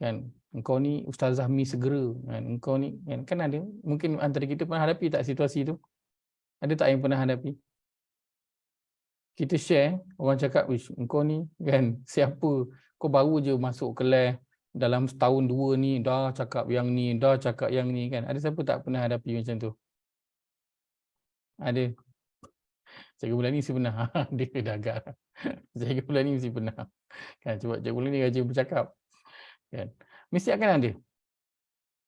A: kan engkau ni Ustazah Mi segera, kan engkau ni kan ada mungkin antara kita pernah hadapi tak situasi itu? Ada tak yang pernah hadapi? Kita share, orang cakap, wish, engkau ni kan siapa, kau baru je masuk kelas dalam setahun dua ni dah cakap yang ni, dah cakap yang ni, kan. Ada siapa tak pernah hadapi macam tu? Ada. Cikgu bulan ni mesti pernah. Dia dah agak. Cikgu bulan ni mesti pernah. Kan, cuba cikgu bulan ni rajin bercakap. Kan. Mesti akan ada.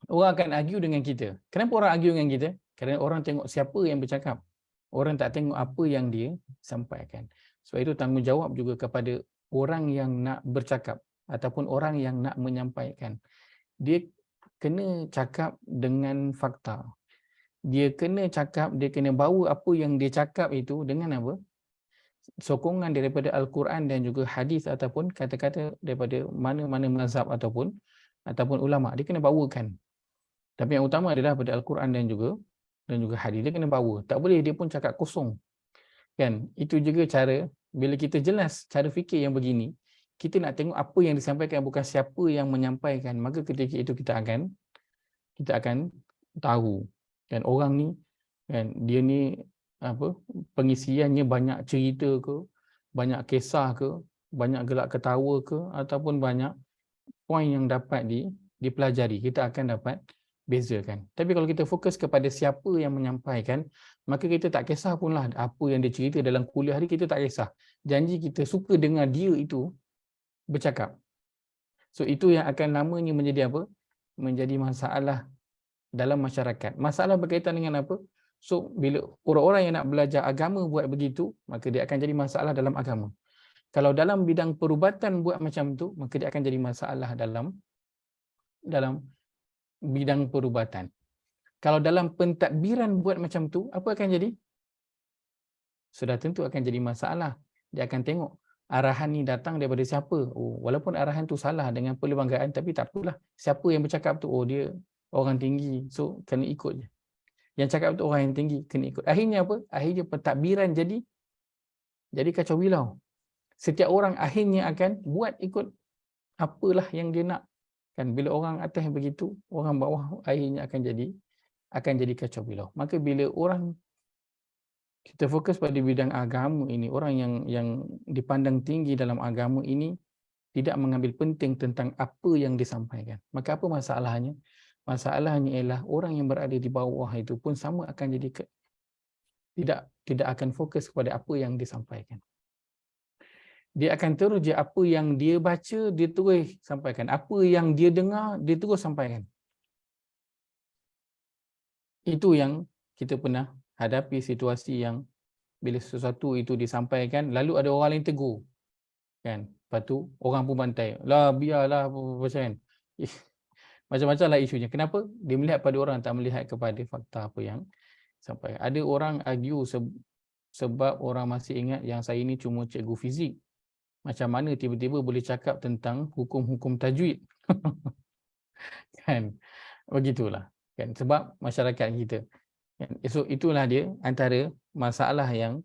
A: Orang akan argue dengan kita. Kenapa orang argue dengan kita? Kerana orang tengok siapa yang bercakap. Orang tak tengok apa yang dia sampaikan. Sebab itu tanggungjawab juga kepada orang yang nak bercakap ataupun orang yang nak menyampaikan. Dia kena cakap dengan fakta. Dia kena cakap, dia kena bawa apa yang dia cakap itu dengan apa? Sokongan daripada Al-Quran dan juga hadis ataupun kata-kata daripada mana-mana mazhab ataupun ulama. Dia kena bawakan. Tapi yang utama adalah daripada Al-Quran dan juga hadis. Dia kena bawa. Tak boleh dia pun cakap kosong. Kan? Itu juga cara bila kita jelas cara fikir yang begini, kita nak tengok apa yang disampaikan, bukan siapa yang menyampaikan. Maka ketika itu kita akan tahu kan orang ni kan dia ni apa pengisiannya banyak cerita ke, banyak kisah ke, banyak gelak ketawa ke, ataupun banyak poin yang dapat dipelajari. Kita akan dapat bezakan. Tapi kalau kita fokus kepada siapa yang menyampaikan, maka kita tak kisah pun lah apa yang dia cerita dalam kuliah ni, kita tak kisah. Janji kita suka dengar dia itu bercakap. So itu yang akan lamanya menjadi apa? Menjadi masalah dalam masyarakat. Masalah berkaitan dengan apa? So bila orang-orang yang nak belajar agama buat begitu, maka dia akan jadi masalah dalam agama. Kalau dalam bidang perubatan buat macam tu, maka dia akan jadi masalah dalam bidang perubatan. Kalau dalam pentadbiran buat macam tu, apa akan jadi? Sudah tentu akan jadi masalah. Dia akan tengok arahan ni datang daripada siapa. Oh, walaupun arahan tu salah dengan perlembagaan, tapi tak apalah. Siapa yang bercakap tu? Oh, dia orang tinggi. So, kena ikut je. Yang cakap tu orang yang tinggi, kena ikut. Akhirnya apa? Akhirnya pentadbiran jadi kacau bilau. Setiap orang akhirnya akan buat ikut apalah yang dia nak. Kan bila orang atas begitu, orang bawah akhirnya akan jadi kacau bilau. Maka bila orang kita fokus pada bidang agama ini, orang yang dipandang tinggi dalam agama ini tidak mengambil penting tentang apa yang disampaikan. Maka apa masalahnya? Masalahnya ialah orang yang berada di bawah itu pun sama akan jadi tidak akan fokus kepada apa yang disampaikan. Dia akan terus je apa yang dia baca, dia terus sampaikan. Apa yang dia dengar, dia terus sampaikan. Itu yang kita pernah hadapi situasi yang bila sesuatu itu disampaikan, lalu ada orang lain tegur. Kan? Lepas tu, orang pun bantai. Lah, biarlah apa-apa kan. Macam-macam lah isunya. Kenapa? Dia melihat pada orang, tak melihat kepada fakta apa yang sampaikan. Ada orang argue sebab orang masih ingat yang saya ni cuma cikgu fizik. Macam mana tiba-tiba boleh cakap tentang hukum-hukum tajwid. Kan? Begitulah. Kan? Sebab masyarakat kita. Kan? So, itulah dia antara masalah yang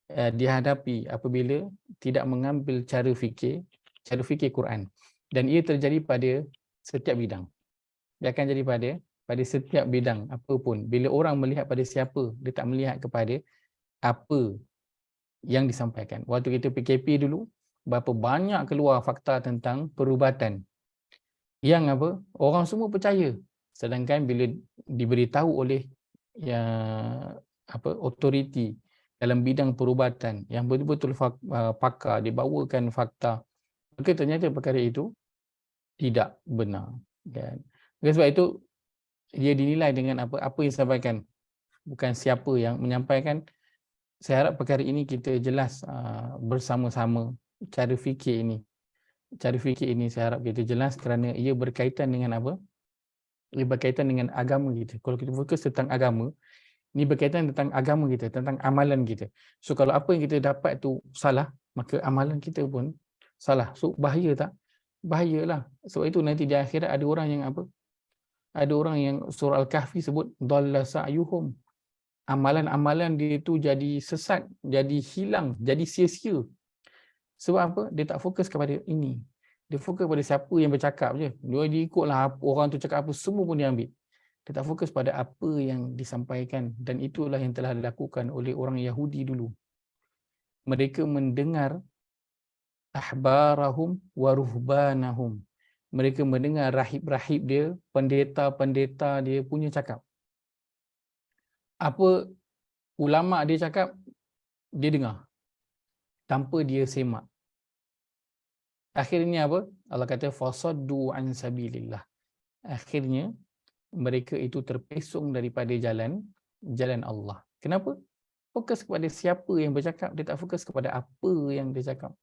A: dihadapi apabila tidak mengambil cara fikir Quran. Dan ia terjadi pada setiap bidang. Dia akan jadi pada setiap bidang apapun. Bila orang melihat pada siapa, dia tak melihat kepada apa yang disampaikan. Waktu kita PKP dulu, berapa banyak keluar fakta tentang perubatan yang apa orang semua percaya, sedangkan bila diberitahu oleh autoriti dalam bidang perubatan yang betul-betul pakar, dibawakan fakta, maka ternyata perkara itu tidak benar, kan? Sebab itu dia dinilai dengan apa yang disampaikan, bukan siapa yang menyampaikan. Saya harap perkara ini kita jelas bersama-sama. Cara fikir ini saya harap kita jelas kerana ia berkaitan dengan apa? Ia berkaitan dengan agama kita. Kalau kita fokus tentang agama, ini berkaitan tentang agama kita, tentang amalan kita. So kalau apa yang kita dapat tu salah, maka amalan kita pun salah. So bahaya tak? Bahayalah. Sebab itu nanti di akhirat ada orang yang apa? Ada orang yang surah Al-Kahfi sebut dhalla sa'yuhum. Amalan-amalan dia tu jadi sesat, jadi hilang, jadi sia-sia. Sebab apa? Dia tak fokus kepada ini. Dia fokus pada siapa yang bercakap je. Dia ikutlah orang tu cakap apa, semua pun dia ambil. Dia tak fokus pada apa yang disampaikan. Dan itulah yang telah dilakukan oleh orang Yahudi dulu. Mereka mendengar ahbarahum wa ruhbanahum. Mereka mendengar rahib-rahib dia, pendeta-pendeta dia punya cakap. Apa ulama dia cakap, dia dengar. Tanpa dia semak. Akhirnya apa? Allah kata fasaddu an sabilillah. Akhirnya mereka itu terpesong daripada jalan Allah. Kenapa? Fokus kepada siapa yang bercakap, dia tak fokus kepada apa yang dia cakap.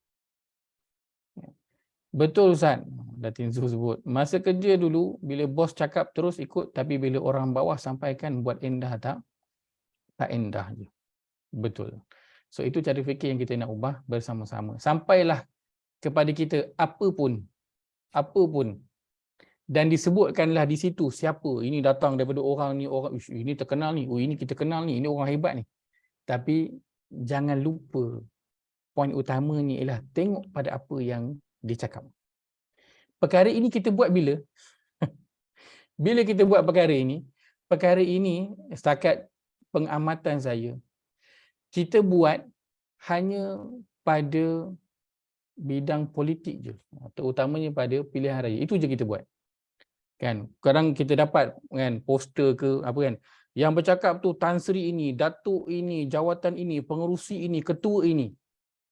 A: Betul Ustaz, Datin Zul sebut. Masa kerja dulu, bila bos cakap terus ikut, tapi bila orang bawah sampaikan buat endah tak endah je. Betul. So itu cara fikir yang kita nak ubah bersama-sama. Sampailah kepada kita apa pun dan disebutkanlah di situ siapa ini datang daripada orang ni, orang ini terkenal ni, ini kita kenal ni, ini orang hebat ni. Tapi jangan lupa poin utamanya ialah tengok pada apa yang dia cakap. Perkara ini kita buat bila? Bila kita buat perkara ini setakat pengamatan saya, kita buat hanya pada bidang politik je, terutamanya pada pilihan raya. Itu je kita buat. Kan? Kadang kita dapat kan poster ke apa kan, yang bercakap tu Tan Sri ini, Datuk ini, jawatan ini, pengerusi ini, ketua ini.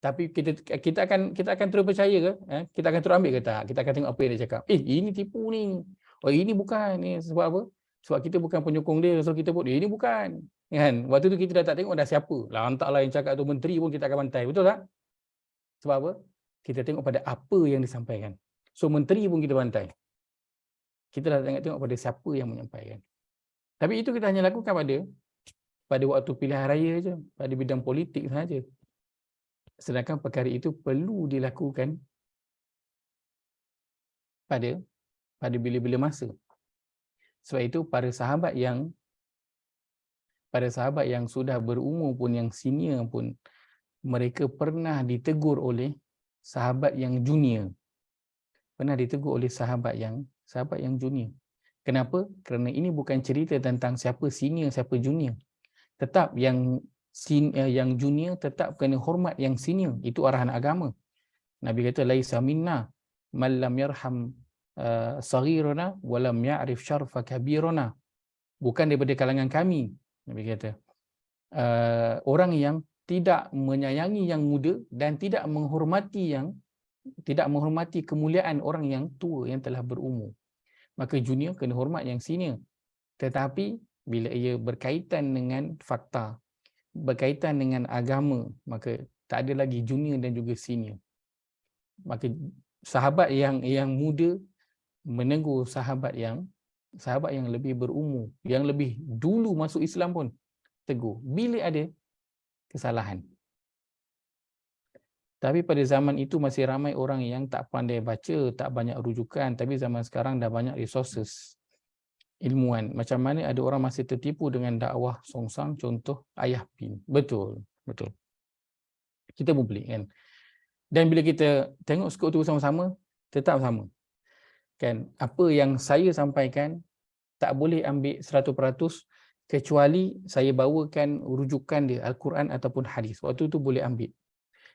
A: Tapi kita akan terus percaya ke? Kita akan terus ambil ke tak? Kita akan tengok apa yang dia cakap. Ini tipu ni. Oh, ini bukan. Ni sebab apa? Sebab kita bukan penyokong dia, so kita buat ini bukan. Kan? Waktu tu kita dah tak tengok dah siapa. Lah entahlah yang cakap tu menteri pun kita akan bantai. Betul tak? Sebab apa? Kita tengok pada apa yang disampaikan. So menteri pun kita bantai. Kita dah tengok pada siapa yang menyampaikan. Tapi itu kita hanya lakukan pada waktu pilihan raya je, pada bidang politik sahaja. Sedangkan perkara itu perlu dilakukan pada bila-bila masa. Sebab itu para sahabat yang sudah berumur pun, yang senior pun, mereka pernah ditegur oleh sahabat yang junior. Pernah ditegur oleh sahabat yang junior. Kenapa? Kerana ini bukan cerita tentang siapa senior, siapa junior. Tetap yang junior tetap kena hormat yang senior. Itu arahan agama. Nabi kata laisa minna man lam yarham saghirana wa lam ya'rif syarfa kabirana. Bukan daripada kalangan kami, Nabi kata. Orang yang tidak menyayangi yang muda dan tidak menghormati kemuliaan orang yang tua, yang telah berumur. Maka junior kena hormat yang senior. Tetapi bila ia berkaitan dengan fakta, berkaitan dengan agama, maka tak ada lagi junior dan juga senior. Maka sahabat yang muda menegur sahabat yang lebih berumur, yang lebih dulu masuk Islam pun tegur bila ada kesalahan. Tapi pada zaman itu masih ramai orang yang tak pandai baca, tak banyak rujukan. Tapi zaman sekarang dah banyak resources ilmuwan. Macam mana ada orang masih tertipu dengan dakwah songsang, contoh Ayah Pin. Betul. Kita pun pelik kan. Dan bila kita tengok skop tu sama-sama, tetap sama. Kan, apa yang saya sampaikan tak boleh ambil 100% kecuali saya bawakan rujukan dia Al-Quran ataupun hadis. Waktu tu boleh ambil.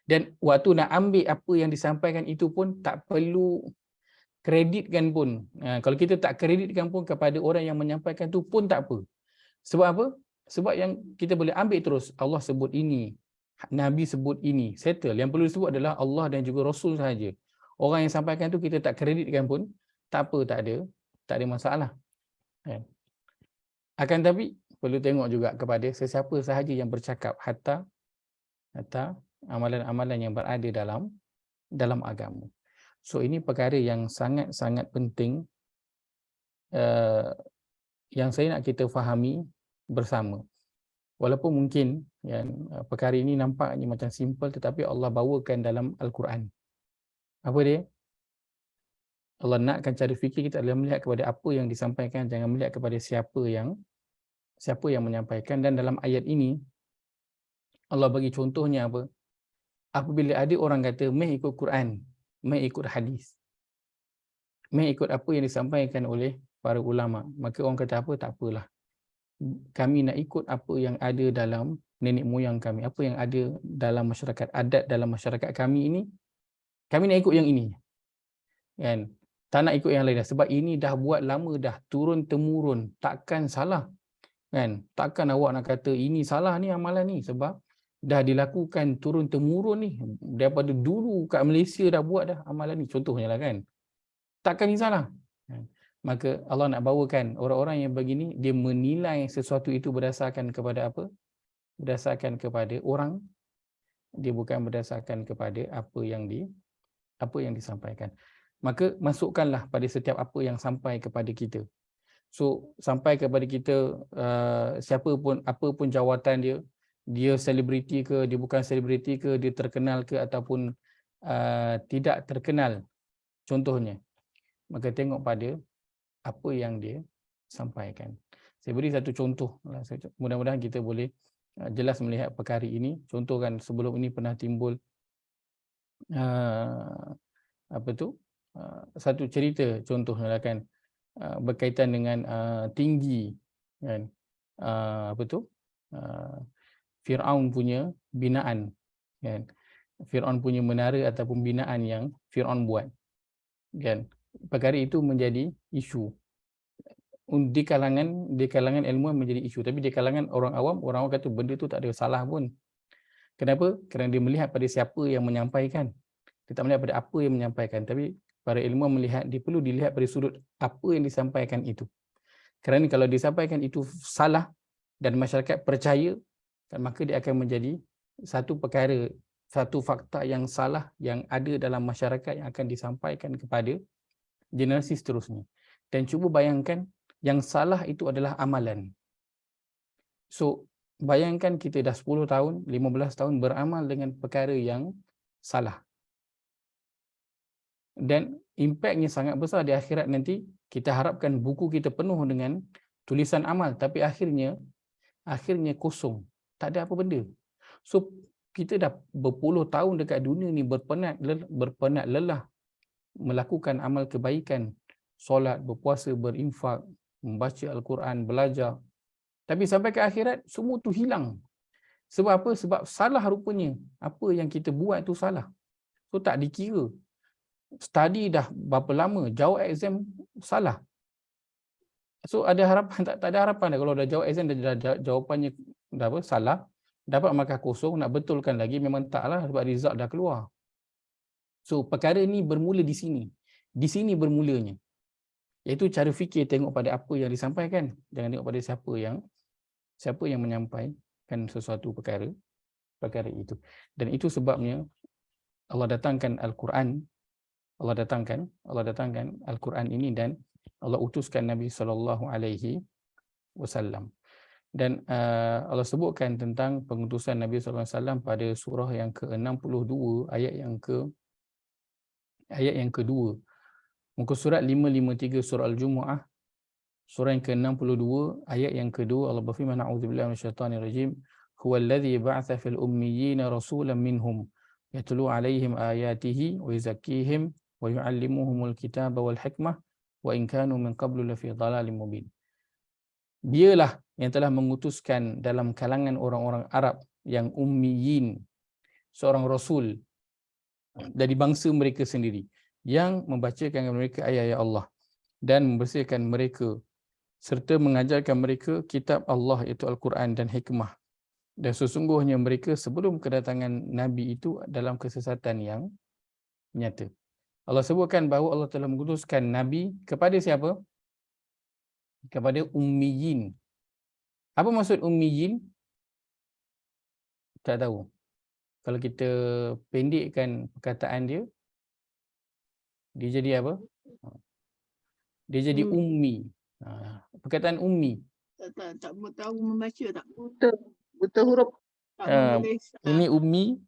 A: Dan waktu nak ambil apa yang disampaikan itu pun tak perlu kreditkan pun. Kalau kita tak kreditkan pun kepada orang yang menyampaikan tu pun tak apa. Sebab apa? Sebab yang kita boleh ambil terus, Allah sebut ini, Nabi sebut ini, settle. Yang perlu disebut adalah Allah dan juga Rasul sahaja. Orang yang sampaikan tu kita tak kreditkan pun tak apa, tak ada masalah. Akan tapi perlu tengok juga kepada sesiapa sahaja yang bercakap, hatta amalan-amalan yang berada dalam agama. So ini perkara yang sangat-sangat penting yang saya nak kita fahami bersama. Walaupun mungkin perkara ini nampaknya macam simple, tetapi Allah bawakan dalam Al-Quran. Apa dia? Allah nakkan cara fikir kita adalah melihat kepada apa yang disampaikan, jangan melihat kepada siapa yang menyampaikan. Dan dalam ayat ini Allah bagi contohnya apa? Apabila ada orang kata meh ikut Quran, meh ikut hadis, meh ikut apa yang disampaikan oleh para ulama, maka orang kata apa? Tak apalah. Kami nak ikut apa yang ada dalam nenek moyang kami, apa yang ada dalam masyarakat adat, dalam masyarakat kami ini, kami nak ikut yang ini. Kan? Tak nak ikut yang lain dah. Sebab ini dah buat lama dah, turun temurun, takkan salah. Kan? Takkan awak nak kata ini salah ni amalan ni, sebab dah dilakukan turun temurun ni, daripada dulu kat Malaysia dah buat dah amalan ni, contohnya lah kan. Takkan ni salah. Maka Allah nak bawakan orang-orang yang begini, dia menilai sesuatu itu berdasarkan kepada apa? Berdasarkan kepada orang, dia bukan berdasarkan kepada apa yang disampaikan. Maka masukkanlah pada setiap apa yang sampai kepada kita. So sampai kepada kita, siapa pun, apa pun jawatan dia selebriti ke, dia bukan selebriti ke, dia terkenal ke ataupun tidak terkenal, contohnya, maka tengok pada apa yang dia sampaikan. Saya beri satu contoh, mudah-mudahan kita boleh jelas melihat perkara ini. Contoh kan, sebelum ini pernah timbul satu cerita contohnya kan, berkaitan dengan tinggi kan, Firaun punya binaan kan, Firaun punya menara ataupun binaan yang Firaun buat kan. Perkara itu menjadi isu di kalangan ilmuwan, menjadi isu, tapi di kalangan orang awam kata benda tu tak ada salah pun. Kenapa? Kerana dia melihat pada siapa yang menyampaikan. Dia tak melihat pada apa yang menyampaikan, tapi para ilmuwan melihat, dia perlu dilihat pada sudut apa yang disampaikan itu. Kerana kalau disampaikan itu salah dan masyarakat percaya, maka dia akan menjadi satu perkara, satu fakta yang salah yang ada dalam masyarakat yang akan disampaikan kepada generasi seterusnya. Dan cuba bayangkan, yang salah itu adalah amalan. So, bayangkan kita dah 10 tahun, 15 tahun beramal dengan perkara yang salah. Dan impaknya sangat besar di akhirat nanti. Kita harapkan buku kita penuh dengan tulisan amal, tapi akhirnya kosong. Tak ada apa benda. So, kita dah berpuluh tahun dekat dunia ni berpenat lelah melakukan amal kebaikan, solat, berpuasa, berinfak, membaca Al-Quran, belajar. Tapi sampai ke akhirat, semua tu hilang. Sebab apa? Sebab salah rupanya. Apa yang kita buat tu salah. So tak dikira. Study dah berapa lama, jawab exam salah. So ada harapan, tak ada harapan dah. Kalau dah jawab exam, jawapannya dah salah, dapat markah kosong, nak betulkan lagi memang taklah sebab result dah keluar. So perkara ni bermula di sini. Di sini bermulanya. Iaitu cara fikir, tengok pada apa yang disampaikan. Jangan tengok pada siapa yang menyampaikan sesuatu perkara itu. Dan itu sebabnya Allah datangkan Al-Quran. Allah datangkan Al-Quran ini, dan Allah utuskan Nabi SAW. Dan Allah sebutkan tentang pengutusan Nabi SAW pada surah yang ke-62, ayat yang kedua. Muka surat 553 surah Al-Jumu'ah, surah yang ke-62, ayat yang kedua. Allah berfirman, a'udzubillahi minasyaitanirrajim, huwallazi ba'atsa fil ummiyina rasulan minhum yatlu 'alaihim ayatihi wa yuzakkihim wa yu'allimuhumul kitaba wal hikmah wa in kanu min qablu lafi dhalalin mubin. Dialah yang telah mengutuskan dalam kalangan orang-orang Arab yang ummiyin seorang rasul dari bangsa mereka sendiri, yang membacakan kepada mereka ayat-ayat Allah dan membersihkan mereka serta mengajarkan mereka kitab Allah, iaitu Al-Quran dan hikmah. Dan sesungguhnya mereka sebelum kedatangan Nabi itu dalam kesesatan yang nyata. Allah sebutkan bahawa Allah telah mengutuskan Nabi kepada siapa? Kepada ummiyin. Apa maksud ummiyin? Tak tahu. Kalau kita pendekkan perkataan dia, dia jadi apa? Dia jadi ummi. Perkataan ummi.
C: Tak tahu membaca tak?
B: Buta huruf.
C: Tak menulis.
A: Ini ummi.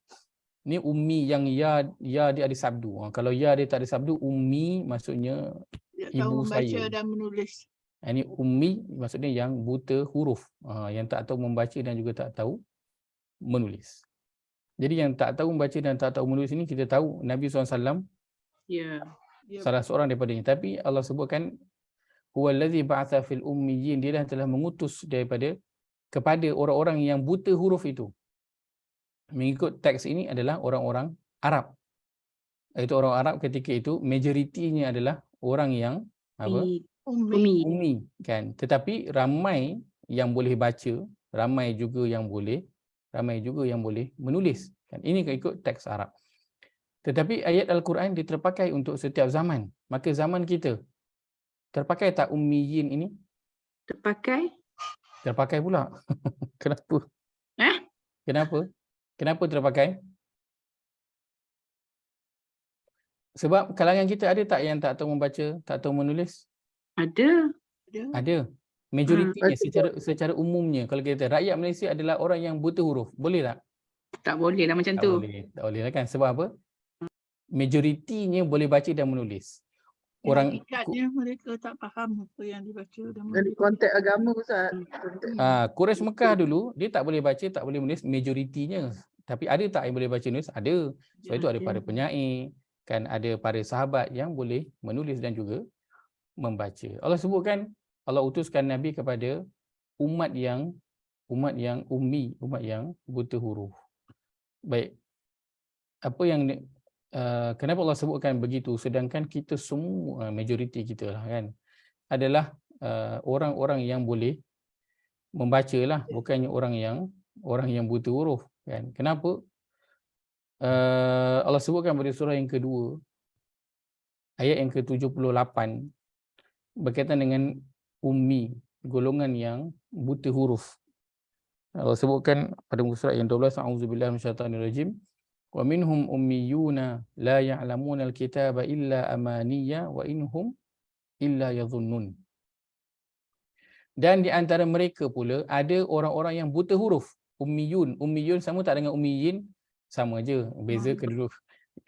A: Ini ummi yang ya dia ada sabdu. Kalau ya dia tak ada sabdu, ummi maksudnya
C: Tak
A: ibu
C: tahu membaca
A: saya.
C: dan menulis.
A: Ini ummi maksudnya yang buta huruf, yang tak tahu membaca dan juga tak tahu menulis. Jadi yang tak tahu membaca dan tak tahu menulis ini, kita tahu Nabi SAW salah seorang daripadanya. Tapi Allah sebutkan huwallazi ba'atsa fil ummiyyin, dia telah mengutus kepada orang-orang yang buta huruf itu. Mengikut teks ini adalah orang-orang Arab. Itu orang Arab ketika itu majoritinya adalah orang yang apa? Ummi kan. Tetapi ramai yang boleh baca, ramai juga yang boleh menulis kan. Ini ikut teks Arab. Tetapi ayat Al-Quran terpakai untuk setiap zaman. Maka zaman kita terpakai tak ummiyin ini? Terpakai pula. Kenapa? Kenapa terpakai? Sebab kalangan kita ada tak yang tak tahu membaca, tak tahu menulis? Ada. Majoritinya secara umumnya, kalau kita rakyat Malaysia adalah orang yang buta huruf. Boleh tak?
D: Tak boleh lah macam
A: Tak
D: tu.
A: Tak boleh lah kan. Sebab apa? Majoritinya boleh baca dan menulis. Orang
C: Hakikatnya mereka tak faham apa yang dibaca dan
B: Dari konteks agama, Ustaz.
A: Quraisy Mekah dulu, dia tak boleh baca, tak boleh menulis majoritinya. Tapi ada tak yang boleh baca nulis? Ada. Sebab itu ada para penyair, Kan ada para sahabat yang boleh menulis dan juga membaca. Allah sebutkan, Allah utuskan Nabi kepada umat yang ummi, umat yang buta huruf. Baik. Apa yang kenapa Allah sebutkan begitu sedangkan kita semua, majoriti kita lah kan, adalah orang-orang yang boleh membaca lah, bukannya orang yang buta huruf kan. Kenapa? Allah sebutkan pada surah yang kedua ayat yang ke-78 berkaitan dengan ummi, golongan yang buta huruf. Allah sebutkan pada muka surat yang 12, a'udzubillahi minasyaitanirrajim, wa minhum ummiyuna la ya'lamuna al-kitaba illa amaniya wa inhum illa yadhunnun. Dan di antara mereka pula ada orang-orang yang buta huruf, ummiyun. Ummiyun sama tak dengan ummiyin? Sama je, beza kedua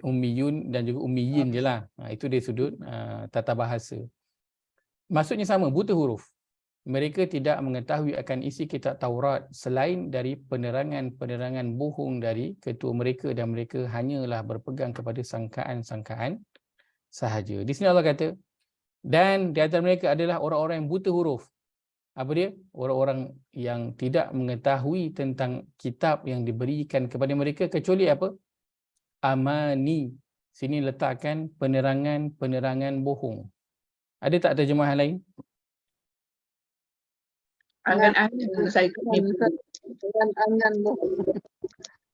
A: ummiyun dan juga ummiyin je lah. Itu dari sudut tata bahasa. Maksudnya sama, buta huruf. Mereka tidak mengetahui akan isi kitab Taurat selain dari penerangan-penerangan bohong dari ketua mereka, dan mereka hanyalah berpegang kepada sangkaan-sangkaan sahaja. Di sini Allah kata, dan di antara mereka adalah orang-orang yang buta huruf. Apa dia? Orang-orang yang tidak mengetahui tentang kitab yang diberikan kepada mereka kecuali apa? Amani. Sini letakkan penerangan-penerangan bohong. Ada tak terjemahan lain?
C: Angan-angan saya kena
B: Angan tu.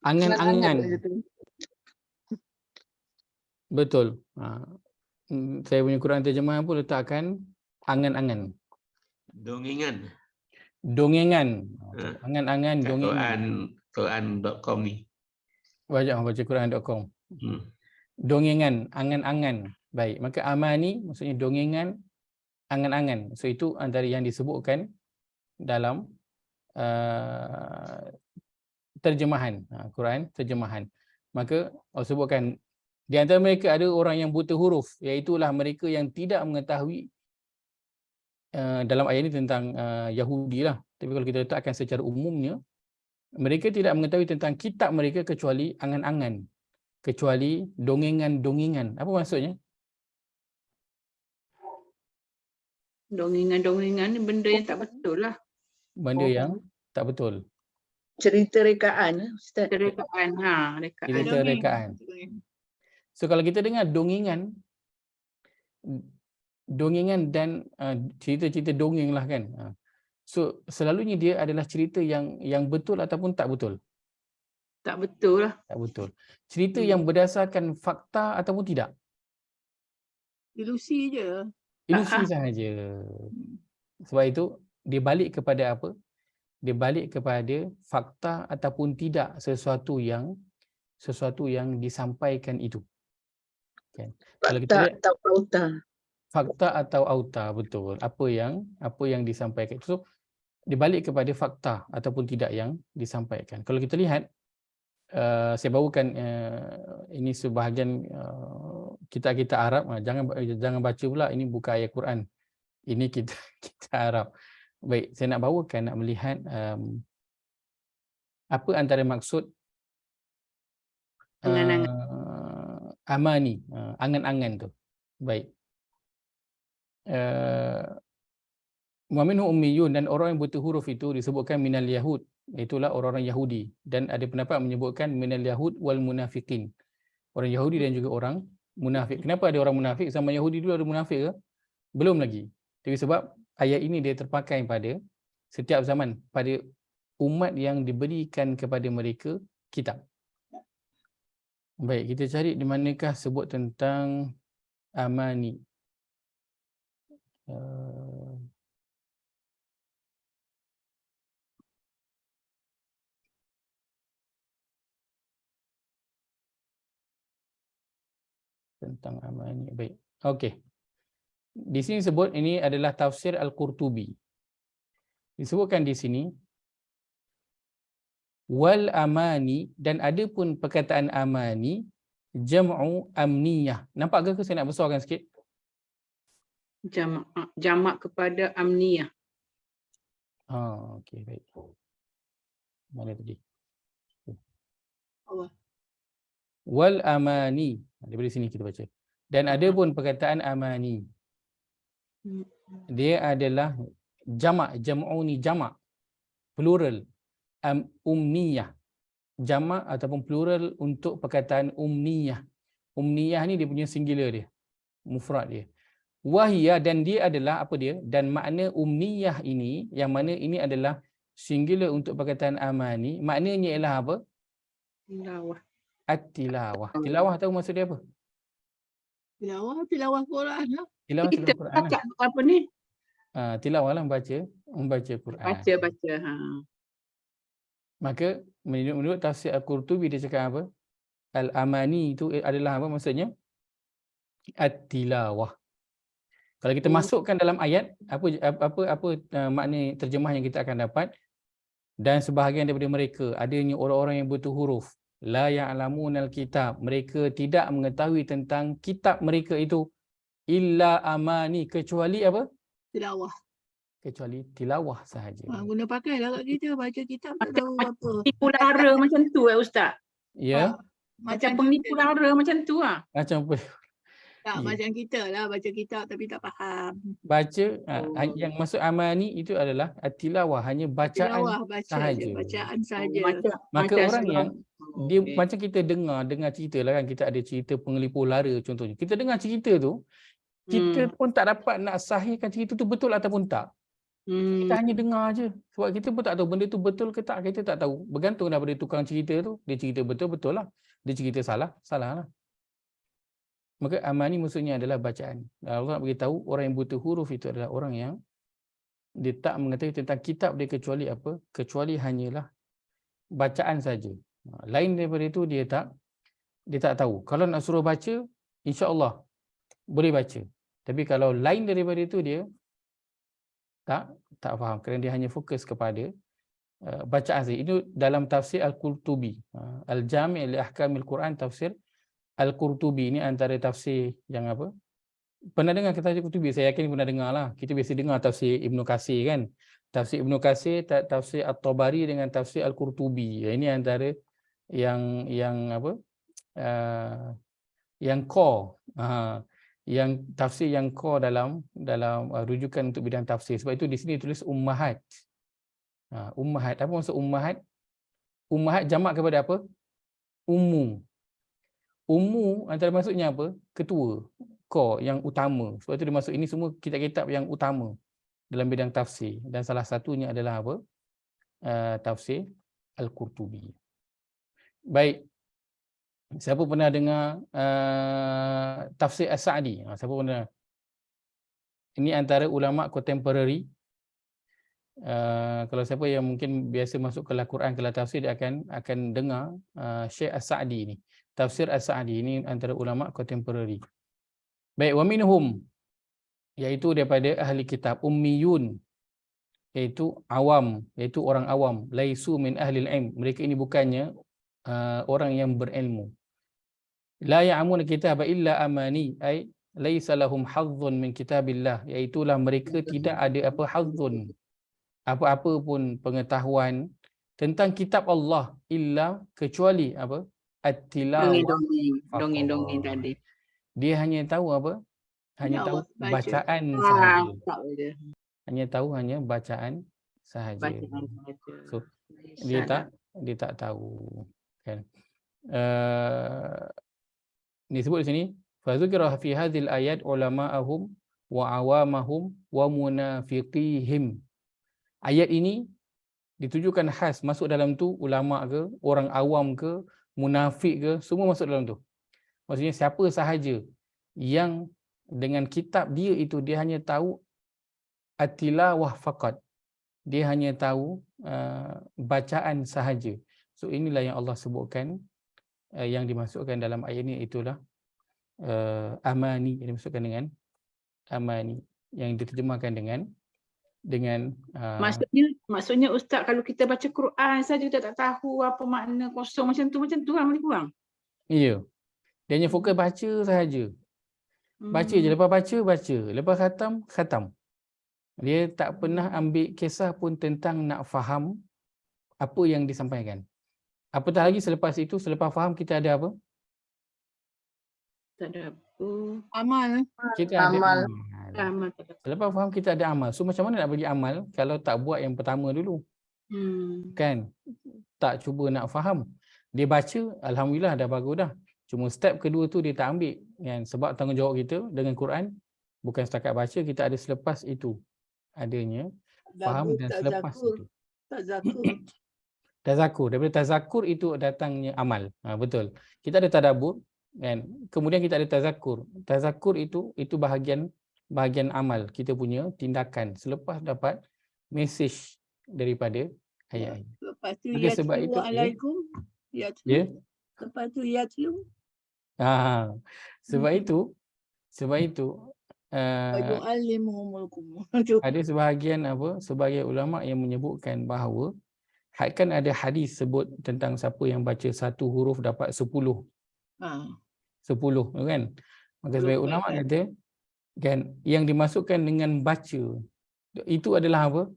A: Angan-angan. Betul. Saya punya Quran terjemahan pun letakkan angan-angan.
E: Dongengan.
A: Dongengan. Angan-angan,
E: Kat
A: dongengan.
E: Quran.com ni.
A: Baca Quran.com. Dongengan, angan-angan. Baik, maka amani maksudnya dongengan, angan-angan. So itu antara yang disebutkan dalam terjemahan Quran, terjemahan. Maka Allah sebutkan di antara mereka ada orang yang buta huruf, iaitulah mereka yang tidak mengetahui dalam ayat ini tentang Yahudi lah. Tapi kalau kita letakkan secara umumnya, mereka tidak mengetahui tentang kitab mereka kecuali angan-angan, kecuali dongengan-dongengan. Apa maksudnya?
D: Dongengan-dongengan ni benda yang tak betul lah.
A: Benda yang tak betul.
C: cerita rekaan, Ustaz.
D: Rekaan, rekaan.
A: Cerita rekaan. So kalau kita dengar dongengan dan cerita-cerita dongeng lah kan. So selalunya dia adalah cerita yang betul ataupun tak betul.
D: Tak betul lah.
A: Tak betul. Cerita yang berdasarkan fakta ataupun tidak.
C: Ilusi je.
A: Ilusi sahaja. Sebab itu dia balik kepada apa? Dia balik kepada fakta ataupun tidak sesuatu yang disampaikan itu. Kan? Kalau kita lihat
C: Fakta atau auta.
A: fakta atau auta, betul. Apa yang disampaikan. So dia balik kepada fakta ataupun tidak yang disampaikan. Kalau kita lihat saya bawakan ini sebahagian kita Arab, jangan baca pula ini bukan ayat Quran. Ini kita Arab. Baik, saya nak bawakan, nak melihat apa antara maksud amani, angan-angan tu. Baik. Wa minhum ummiyun, dan orang yang buta huruf itu disebutkan minal yahud, itulah orang-orang Yahudi, dan ada pendapat menyebutkan minal yahud wal munafiqin, orang Yahudi dan juga orang munafik. Kenapa ada orang munafik? Zaman Yahudi dulu ada munafik ke? Belum lagi. Tapi sebab ayat ini dia terpakai pada setiap zaman, pada umat yang diberikan kepada mereka kitab. Baik, kita cari di manakah sebut tentang amani. Tentang amani. Baik. Okey. Di sini sebut ini adalah tafsir Al-Qurtubi. Disebutkan di sini wal amani, dan ada pun perkataan amani jam'u amniyah. Nampak ke saya nak besarkan sikit?
D: Jamak kepada amniyah.
A: Okey, baik. Mana tadi? wal amani. Daripada sini kita baca. Dan ada pun perkataan amani. Dia adalah jamak, jam'u ni jamak, plural, umniyah. Jamak ataupun plural untuk perkataan umniyah. Umniyah ni dia punya singular dia, mufrad dia. Wahia, dan dia adalah apa dia? Dan makna umniyah ini, yang mana ini adalah singular untuk perkataan amani, maknanya ialah apa?
D: Tilawah.
A: At-tilawah. Tilawah tahu maksud dia apa?
C: Tilawah Quran lah.
A: Tilawah
D: Kita
A: Quran lah.
D: cakap apa ni?
A: Tilawah lah membaca Quran.
D: Baca. Ha.
A: Maka menurut tafsir Al-Qurtubi dia cakap apa? Al-amani itu adalah apa maksudnya? At-tilawah. Kalau kita masukkan dalam ayat, apa makna terjemah yang kita akan dapat? Dan sebahagian daripada mereka adanya orang-orang yang buta huruf, la ya'lamunal kitab, mereka tidak mengetahui tentang kitab mereka itu, illa amani, kecuali apa?
C: Tilawah.
A: Kecuali tilawah sahaja.
C: Guna pakai lah kat kita, baca kitab tak tahu apa.
D: Penipu lara macam tu Ustaz.
A: Ya,
D: Macam penipu lara macam tu lah.
A: macam apa?
C: Tak,
A: Ya.
C: macam kita lah baca kitab tapi tak faham.
A: Baca, yang masuk amani itu adalah tilawah, hanya bacaan
C: Tilawah baca
A: sahaja.
C: je, bacaan saja.
A: Maka orang yang dia
D: Okey.
A: macam kita dengar cerita lah kan, kita ada cerita pengelipu lara contohnya. Kita dengar cerita tu, kita pun tak dapat nak sahihkan cerita tu betul ataupun tak. Kita hanya dengar je. Sebab kita pun tak tahu benda tu betul ke tak, kita tak tahu. Bergantung daripada tukang cerita tu. Dia cerita betul lah. Dia cerita salah lah. Maka amani maksudnya adalah bacaan. Allah beritahu orang yang buta huruf itu adalah orang yang dia tak mengetahui tentang kitab dia kecuali apa? Kecuali hanyalah bacaan saja. Lain daripada itu dia tak tahu. Kalau nak suruh baca, insya-Allah boleh baca. Tapi kalau lain daripada itu dia tak faham, kerana dia hanya fokus kepada bacaan saja. Itu dalam tafsir Al-Qurtubi. Al-Jami' li Ahkamil Quran, tafsir Al-Qurtubi ini antara tafsir yang apa? Pernah dengar tafsir Qurtubi? Saya yakin pernah dengar lah. Kita biasa dengar tafsir Ibnu Katsir kan. Tafsir Ibnu Katsir, tafsir At-Tabari dengan tafsir Al-Qurtubi. Ini antara yang apa? Yang core. Yang tafsir yang core dalam rujukan untuk bidang tafsir. Sebab itu di sini tulis ummahat. Ummahat. Apa maksud ummahat? Ummahat jamak kepada apa? Ummu. Ummu antara maksudnya apa? Ketua, core, yang utama. Sebab itu dia masuk ini semua kitab-kitab yang utama dalam bidang tafsir. Dan salah satunya adalah apa? Tafsir Al-Qurtubi. Baik. Siapa pernah dengar tafsir As-Sa'di? Siapa pernah? Ini antara ulama contemporary. Kalau siapa yang mungkin biasa masuk kelas Quran, kelas tafsir, dia akan dengar Syekh As-Sa'di ni. Tafsir As-Sa'di ini antara ulama contemporary. Baik, wa minhum, iaitu daripada ahli kitab, ummiyun, iaitu awam, iaitu orang awam, laisu min ahlil ilm, mereka ini bukannya orang yang berilmu. La ya'lamun kitab illa amani, ai laisa lahum hazzun min kitabillah, iaitulah mereka tidak ada apa hazzun, apa-apa pun pengetahuan tentang kitab Allah, illa kecuali apa? At-tilawah.
D: Dongeng-dongeng tadi.
A: Dia hanya tahu apa? Hanya tahu
C: Baca.
A: bacaan sahaja.
D: Tak boleh.
A: Hanya tahu bacaan sahaja.
D: Bacaan saja.
A: So dia tak tahu kan. Disebut di sini fazukira fi hadhil ayat ulama'ahum wa awamahum wa munafiqihim. Ayat ini ditujukan khas, masuk dalam tu ulama ke, orang awam ke, munafik ke, semua masuk dalam tu. Maksudnya siapa sahaja yang dengan kitab dia itu dia hanya tahu at-tilawah faqat. Dia hanya tahu bacaan sahaja. So inilah yang Allah sebutkan, yang dimasukkan dalam ayat ini itulah amani, yang dimasukkan dengan amani, yang diterjemahkan dengan
D: maksudnya Ustaz, kalau kita baca Quran saja kita tak tahu apa makna kosong macam tu kan lebih kurang.
A: iya. Dia hanya fokus baca sahaja. Baca je, lepas baca, lepas khatam. Dia tak pernah ambil kisah pun tentang nak faham apa yang disampaikan. Apatah lagi selepas itu, selepas faham kita ada apa?
D: Tadabbur.
C: Amal.
A: Kita ada
B: Amal.
A: amal.
D: Amal tadabbur.
A: Selepas faham kita ada amal. So macam mana nak bagi amal kalau tak buat yang pertama dulu? Kan? Tak cuba nak faham. Dia baca, alhamdulillah dah bagus dah. Cuma step kedua tu dia tak ambil kan, sebab tanggungjawab kita dengan Quran bukan setakat baca, kita ada selepas itu adanya faham dan selepas itu
C: Tazakur.
A: tazakur. Daripada tazakur itu datangnya amal. Betul. Kita ada tadabbur kan, kemudian kita ada tazakur. Tazakur itu bahagian amal, kita punya tindakan selepas dapat mesej daripada ayat-ayat.
C: Lepas tu
A: Maka sebab
C: yatlu
A: itu,
C: alaikum.
A: Ya.
C: Lepas tu yatlu.
A: Sebab itu
C: Wa yu'allimuhumul Qur'an.
A: ada sebahagian ulama yang menyebutkan bahawa kan ada hadis sebut tentang siapa yang baca satu huruf dapat 10 kan. Maka sebagai ulama kata kan, yang dimasukkan dengan baca itu adalah apa?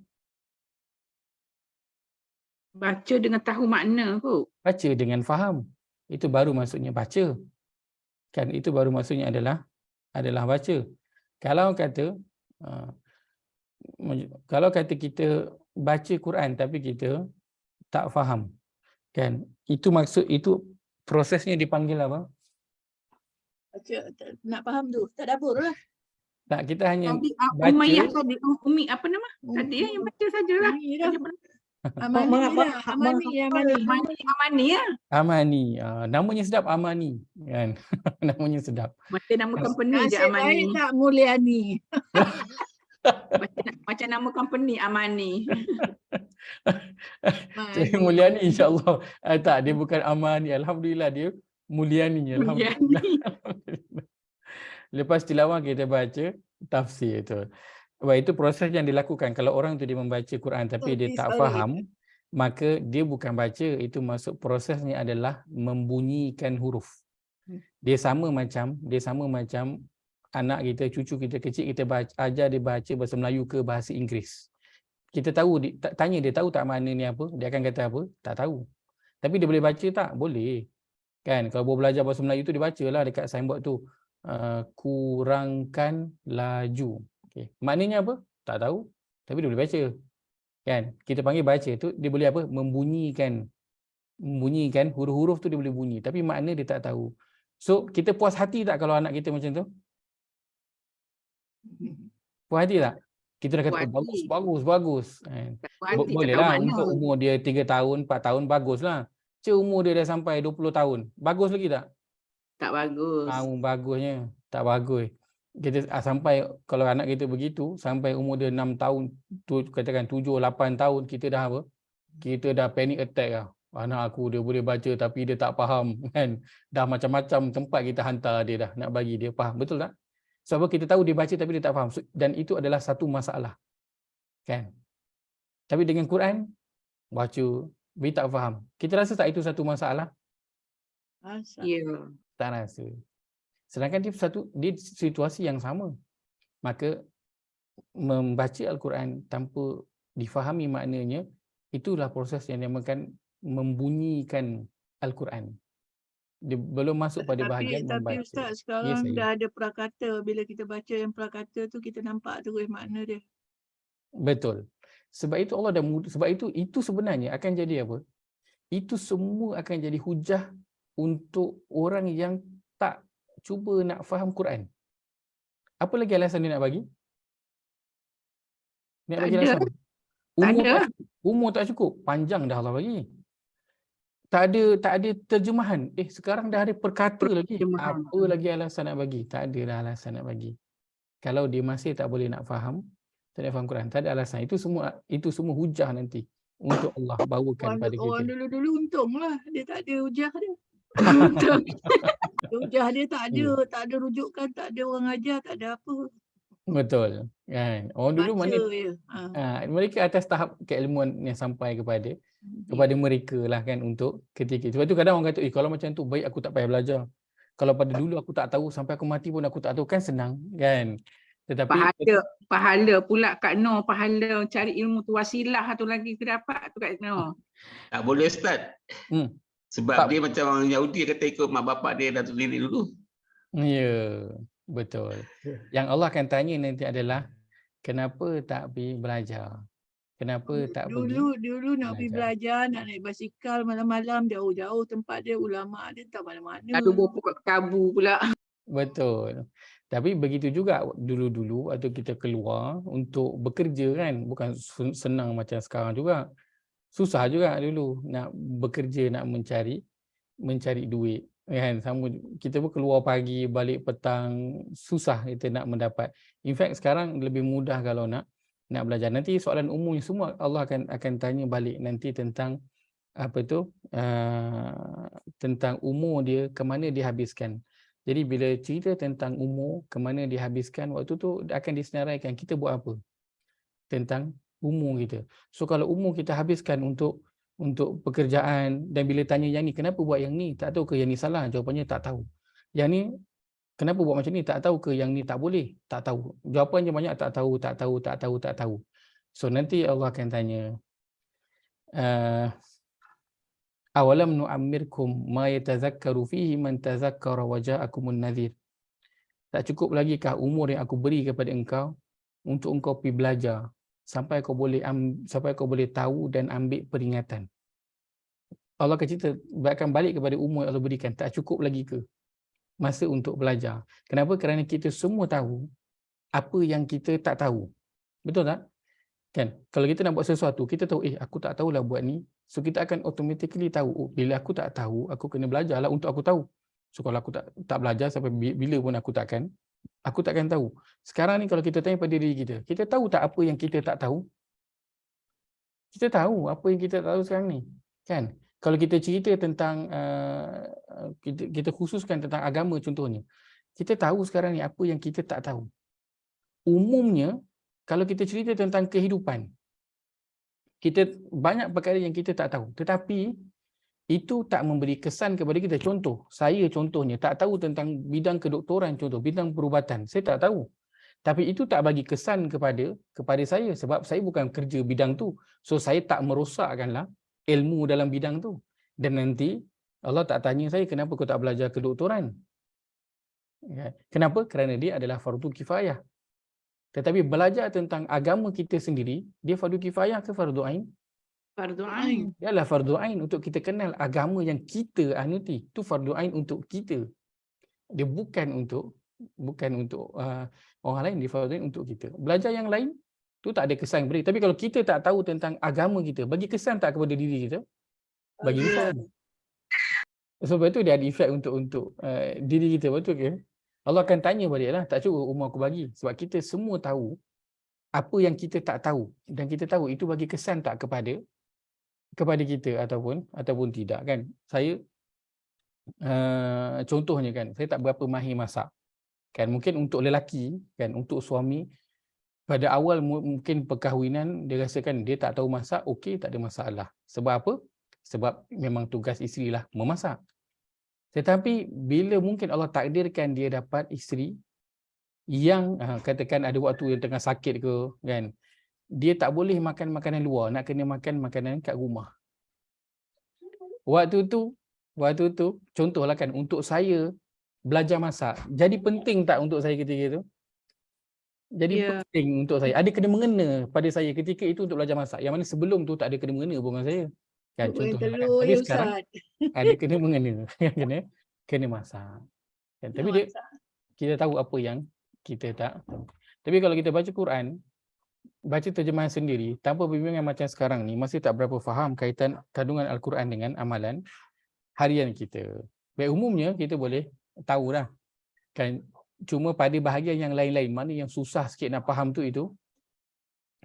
D: Baca dengan tahu makna kot.
A: Baca dengan faham. Itu baru maksudnya baca. Kan itu baru maksudnya adalah baca. Kalau kata kita baca Quran tapi kita tak faham, kan? Itu prosesnya dipanggil apa?
C: Baca, nak faham tu. Tadabbur lah.
A: Tak, kita hanya baca.
D: Umayyah tadi, Umi apa nama? Tadi yang baca sajalah. Amani ya.
A: Amani. Namanya sedap, Amani kan. Namanya sedap.
D: Macam nama company je
C: Nasib
D: Amani.
C: baik tak Mulyani.
D: Macam nama company Amani.
A: Cik Mulyani insya-Allah. Tak, dia bukan Amani. Alhamdulillah dia Mulyani. Alhamdulillah. Lepas tilawah kita baca tafsir itu. Sebab itu proses yang dilakukan. Kalau orang tu dia membaca Quran tapi dia tak faham, maka dia bukan baca, itu masuk prosesnya adalah membunyikan huruf. Dia sama macam anak kita, cucu kita kecil, kita ajar dia baca bahasa Melayu ke bahasa Inggeris. Kita tahu, tanya dia tahu tak makna ni apa, dia akan kata apa? Tak tahu. Tapi dia boleh baca tak? Boleh. Kan, kalau boleh belajar bahasa Melayu tu dia bacalah dekat signboard tu. Kurangkan laju. Okay. Maknanya apa? Tak tahu. Tapi dia boleh baca. Kan? Kita panggil baca tu, dia boleh apa? Membunyikan huruf-huruf tu dia boleh bunyi. Tapi makna dia tak tahu. So, kita puas hati tak kalau anak kita macam tu? Puas hati tak? Kita dah kata bagus. Bolehlah untuk umur dia 3 tahun, 4 tahun, baguslah. Umur dia dah sampai 20 tahun. Bagus lagi tak?
D: Tak bagus.
A: Bagusnya. Tak bagus. Kita sampai, kalau anak kita begitu, sampai umur dia 6 tahun, katakan 7, 8 tahun, kita dah apa? Kita dah panic attack lah. Anak aku dia boleh baca tapi dia tak faham kan. Dah macam-macam tempat kita hantar dia dah nak bagi dia faham. Betul tak? Sebab kita tahu dia baca tapi dia tak faham. Dan itu adalah satu masalah. Kan? Tapi dengan Quran, baca, dia tak faham. Kita rasa tak itu satu masalah?
D: Ya.
A: Tak rasa. Sedangkan dia situasi yang sama. Maka membaca Al-Quran tanpa difahami maknanya, itulah proses yang dinamakan membunyikan Al-Quran. Dia belum masuk pada bahagian membaca.
C: Tapi Ustaz, sekarang dah ada prakata. Bila kita baca yang prakata tu, kita nampak terus makna dia.
A: Betul. Sebab itu Allah dah itu sebenarnya akan jadi apa? Itu semua akan jadi hujah untuk orang yang tak cuba nak faham Quran. Apa lagi alasan dia nak bagi? Nak bagi alasan? Umur tak cukup. Panjang dah Allah bagi. Tak ada terjemahan. Sekarang dah ada perkata lagi. Apa lagi alasan nak bagi? Tak ada dah alasan nak bagi. Kalau dia masih tak boleh nak faham, tak nak faham Quran, tak ada alasan. Itu semua hujah nanti untuk Allah bawakan pada kita.
C: Orang dulu-dulu untunglah dia tak ada hujah dia. Hujah dia tak ada rujukan, tak ada orang ajar, tak ada apa.
A: Betul kan. Orang dulu mereka atas tahap keilmuan yang sampai kepada mereka lah kan untuk ketika. Sebab tu kadang orang kata, kalau macam tu baik aku tak payah belajar. Kalau pada dulu aku tak tahu, sampai aku mati pun aku tak tahu, kan senang kan. Tetapi
D: pahala pula Kak Noh, pahala cari ilmu tu, wasilah tu lagi ke dapat tu Kak Noh.
E: Tak boleh Ustaz. Sebab dia macam orang Yahudi kata ikut mak bapak dia, datuk nenek dulu.
A: Ya, betul. Yang Allah akan tanya nanti adalah kenapa tak pergi belajar? Kenapa tak pergi
C: Dulu nak pergi belajar, nak naik basikal malam-malam jauh-jauh tempat dia, ulama dia tak mana-mana.
D: Aduh, bopo kat Kabu pula.
A: Betul. Tapi begitu juga dulu-dulu waktu kita keluar untuk bekerja kan, bukan senang macam sekarang juga. Susah juga dulu nak bekerja, nak mencari duit kan. Sama kita pun keluar pagi balik petang, susah kita nak mendapat. In fact sekarang lebih mudah kalau nak belajar. Nanti soalan umumnya semua Allah akan tanya balik nanti tentang apa tu, tentang umur dia, ke mana dia habiskan. Jadi bila cerita tentang umur, ke mana dia habiskan, waktu tu akan disenaraikan kita buat apa tentang umur kita. So kalau umur kita habiskan untuk pekerjaan, dan bila tanya yang ni, kenapa buat yang ni? Tak tahu ke yang ni salah? Jawapannya tak tahu. Yang ni, kenapa buat macam ni? Tak tahu ke yang ni tak boleh? Tak tahu. Jawapannya banyak tak tahu, tak tahu, tak tahu, tak tahu. So nanti Allah akan tanya, awalam nu'ammirkum ma yatazakkaru fihi man tazakkara wa ja'akumun nadhir. Tak cukup lagi kah umur yang aku beri kepada engkau untuk engkau pergi belajar sampai kau boleh tahu dan ambil peringatan. Allah akan cerita, akan balik kepada umur yang Allah berikan. Tak cukup lagi ke masa untuk belajar? Kenapa? Kerana kita semua tahu apa yang kita tak tahu. Betul tak? Kan? Kalau kita nak buat sesuatu, kita tahu, aku tak tahulah buat ni. So kita akan automatically tahu, bila aku tak tahu, aku kena belajarlah untuk aku tahu. So kalau aku tak belajar sampai bila pun aku takkan tahu. Sekarang ni kalau kita tanya pada diri kita tahu tak apa yang kita tak tahu? Kita tahu apa yang kita tak tahu sekarang ni. Kan? Kalau kita cerita tentang, kita khususkan tentang agama contohnya, kita tahu sekarang ni apa yang kita tak tahu. Umumnya, kalau kita cerita tentang kehidupan, kita banyak perkara yang kita tak tahu. Tetapi, itu tak memberi kesan kepada kita. Contoh, saya contohnya tak tahu tentang bidang kedoktoran, contoh, bidang perubatan. Saya tak tahu. Tapi itu tak bagi kesan kepada saya sebab saya bukan kerja bidang tu. So, saya tak merosakkanlah ilmu dalam bidang tu. Dan nanti, Allah tak tanya saya, kenapa kau tak belajar kedoktoran? Kenapa? Kerana dia adalah fardu kifayah. Tetapi belajar tentang agama kita sendiri, dia fardu kifayah ke fardu ain?
D: Fardu ain.
A: Dia adalah fardu ain untuk kita kenal agama yang kita anuti. Itu fardu ain untuk kita. Dia bukan untuk orang lain, dia fardu ain untuk kita. Belajar yang lain tu tak ada kesan beri. Tapi kalau kita tak tahu tentang agama kita, bagi kesan tak kepada diri kita? Bagi kesan. Sebab itu dia ada efek untuk diri kita, betul ke? Allah akan tanya baliklah, tak cukup umur aku bagi. Sebab kita semua tahu apa yang kita tak tahu, dan kita tahu itu bagi kesan tak kepada kita ataupun tidak kan. Saya contohnya kan, saya tak berapa mahir masak. Kan mungkin untuk lelaki kan, untuk suami pada awal mungkin perkahwinan dia rasakan dia tak tahu masak, okey, tak ada masalah. Sebab apa? Sebab memang tugas isteri lah memasak. Tetapi bila mungkin Allah takdirkan dia dapat isteri yang katakan ada waktu yang tengah sakit ke kan, dia tak boleh makan makanan luar, nak kena makan makanan kat rumah. Waktu tu contohlah kan, untuk saya belajar masak jadi penting tak untuk saya ketika itu? Jadi penting untuk saya. Ada kena mengena pada saya ketika itu untuk belajar masak. Yang mana sebelum tu tak ada kena mengena pun dengan saya. Kan contohnya kan. Tapi sekarang ada kena mengena, kena masak. Kan? Tapi kita tahu apa yang kita tak tahu. Tapi kalau kita baca Quran, baca terjemahan sendiri, tanpa bimbingan macam sekarang ni, masih tak berapa faham kaitan kandungan Al-Quran dengan amalan harian kita. Baik umumnya kita boleh tahu dah. Kan, cuma pada bahagian yang lain-lain, mana yang susah sikit nak faham tu itu,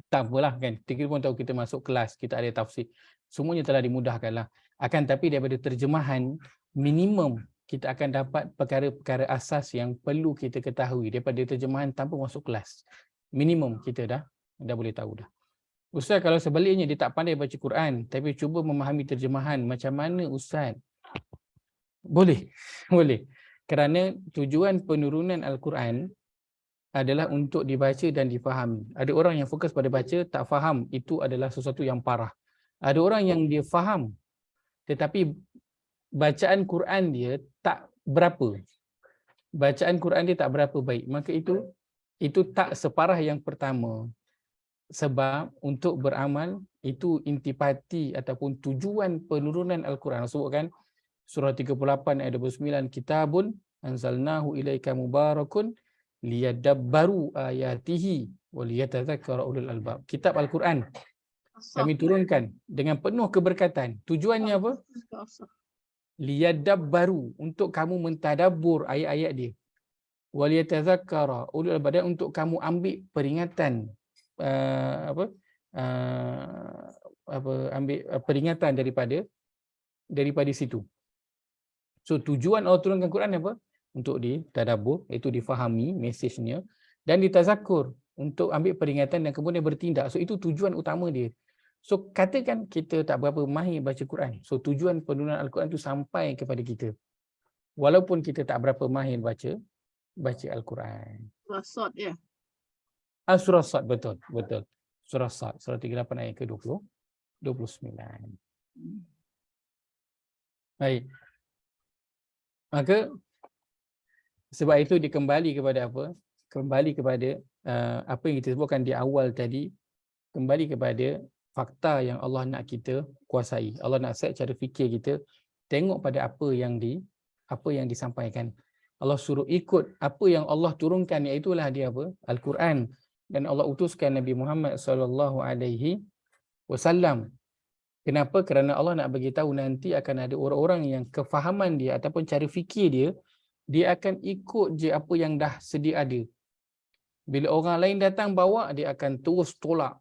A: tak apalah kan. Kita pun tahu kita masuk kelas, kita ada tafsir. Semuanya telah dimudahkan lah. Akan tapi daripada terjemahan, minimum kita akan dapat perkara-perkara asas yang perlu kita ketahui daripada terjemahan tanpa masuk kelas. Minimum kita dah boleh tahu dah. Ustaz, kalau sebaliknya dia tak pandai baca Quran tapi cuba memahami terjemahan, macam mana Ustaz? Boleh. Kerana tujuan penurunan Al-Quran adalah untuk dibaca dan difahami. Ada orang yang fokus pada baca, tak faham, itu adalah sesuatu yang parah. Ada orang yang dia faham tetapi bacaan Quran dia tak berapa. bacaan Quran dia tak berapa baik, maka itu tak separah yang pertama. Sebab untuk beramal itu intipati ataupun tujuan penurunan Al-Quran. Sebutkan surah 38 ayat 29, kitabun anzalnahu ilaika mubarakun liyadabbaru ayatihi wa liyatadzakkara ulul albab. Kitab Al-Quran kami turunkan dengan penuh keberkatan. Tujuannya apa? Liyadabbaru, untuk kamu mentadabbur ayat-ayat dia. Wa liyatadzakkara ulul albab, untuk kamu ambil peringatan ambil peringatan daripada situ. So tujuan Allah turunkan Quran apa? Untuk ditadabbur, iaitu difahami mesejnya, dan ditazakkur, untuk ambil peringatan dan kemudian bertindak. So itu tujuan utama dia. So katakan kita tak berapa mahir baca Quran, so tujuan penurunan Al-Quran itu sampai kepada kita. Walaupun kita tak berapa mahir baca Al-Quran.
C: Rasad ya.
A: Surah Sad, betul. Surah Sad, surah 38 ayat ke-29. Baik. Maka sebab itu dikembali kepada apa? Kembali kepada apa yang kita sebutkan di awal tadi, kembali kepada fakta yang Allah nak kita kuasai. Allah nak set cara fikir kita, tengok pada apa yang disampaikan. Allah suruh ikut apa yang Allah turunkan, iaitu dia apa? Al-Quran. Dan Allah utuskan Nabi Muhammad SAW. Kenapa? Kerana Allah nak bagi tahu nanti akan ada orang-orang yang kefahaman dia ataupun cara fikir dia akan ikut je apa yang dah sedia ada. Bila orang lain datang bawa, dia akan terus tolak.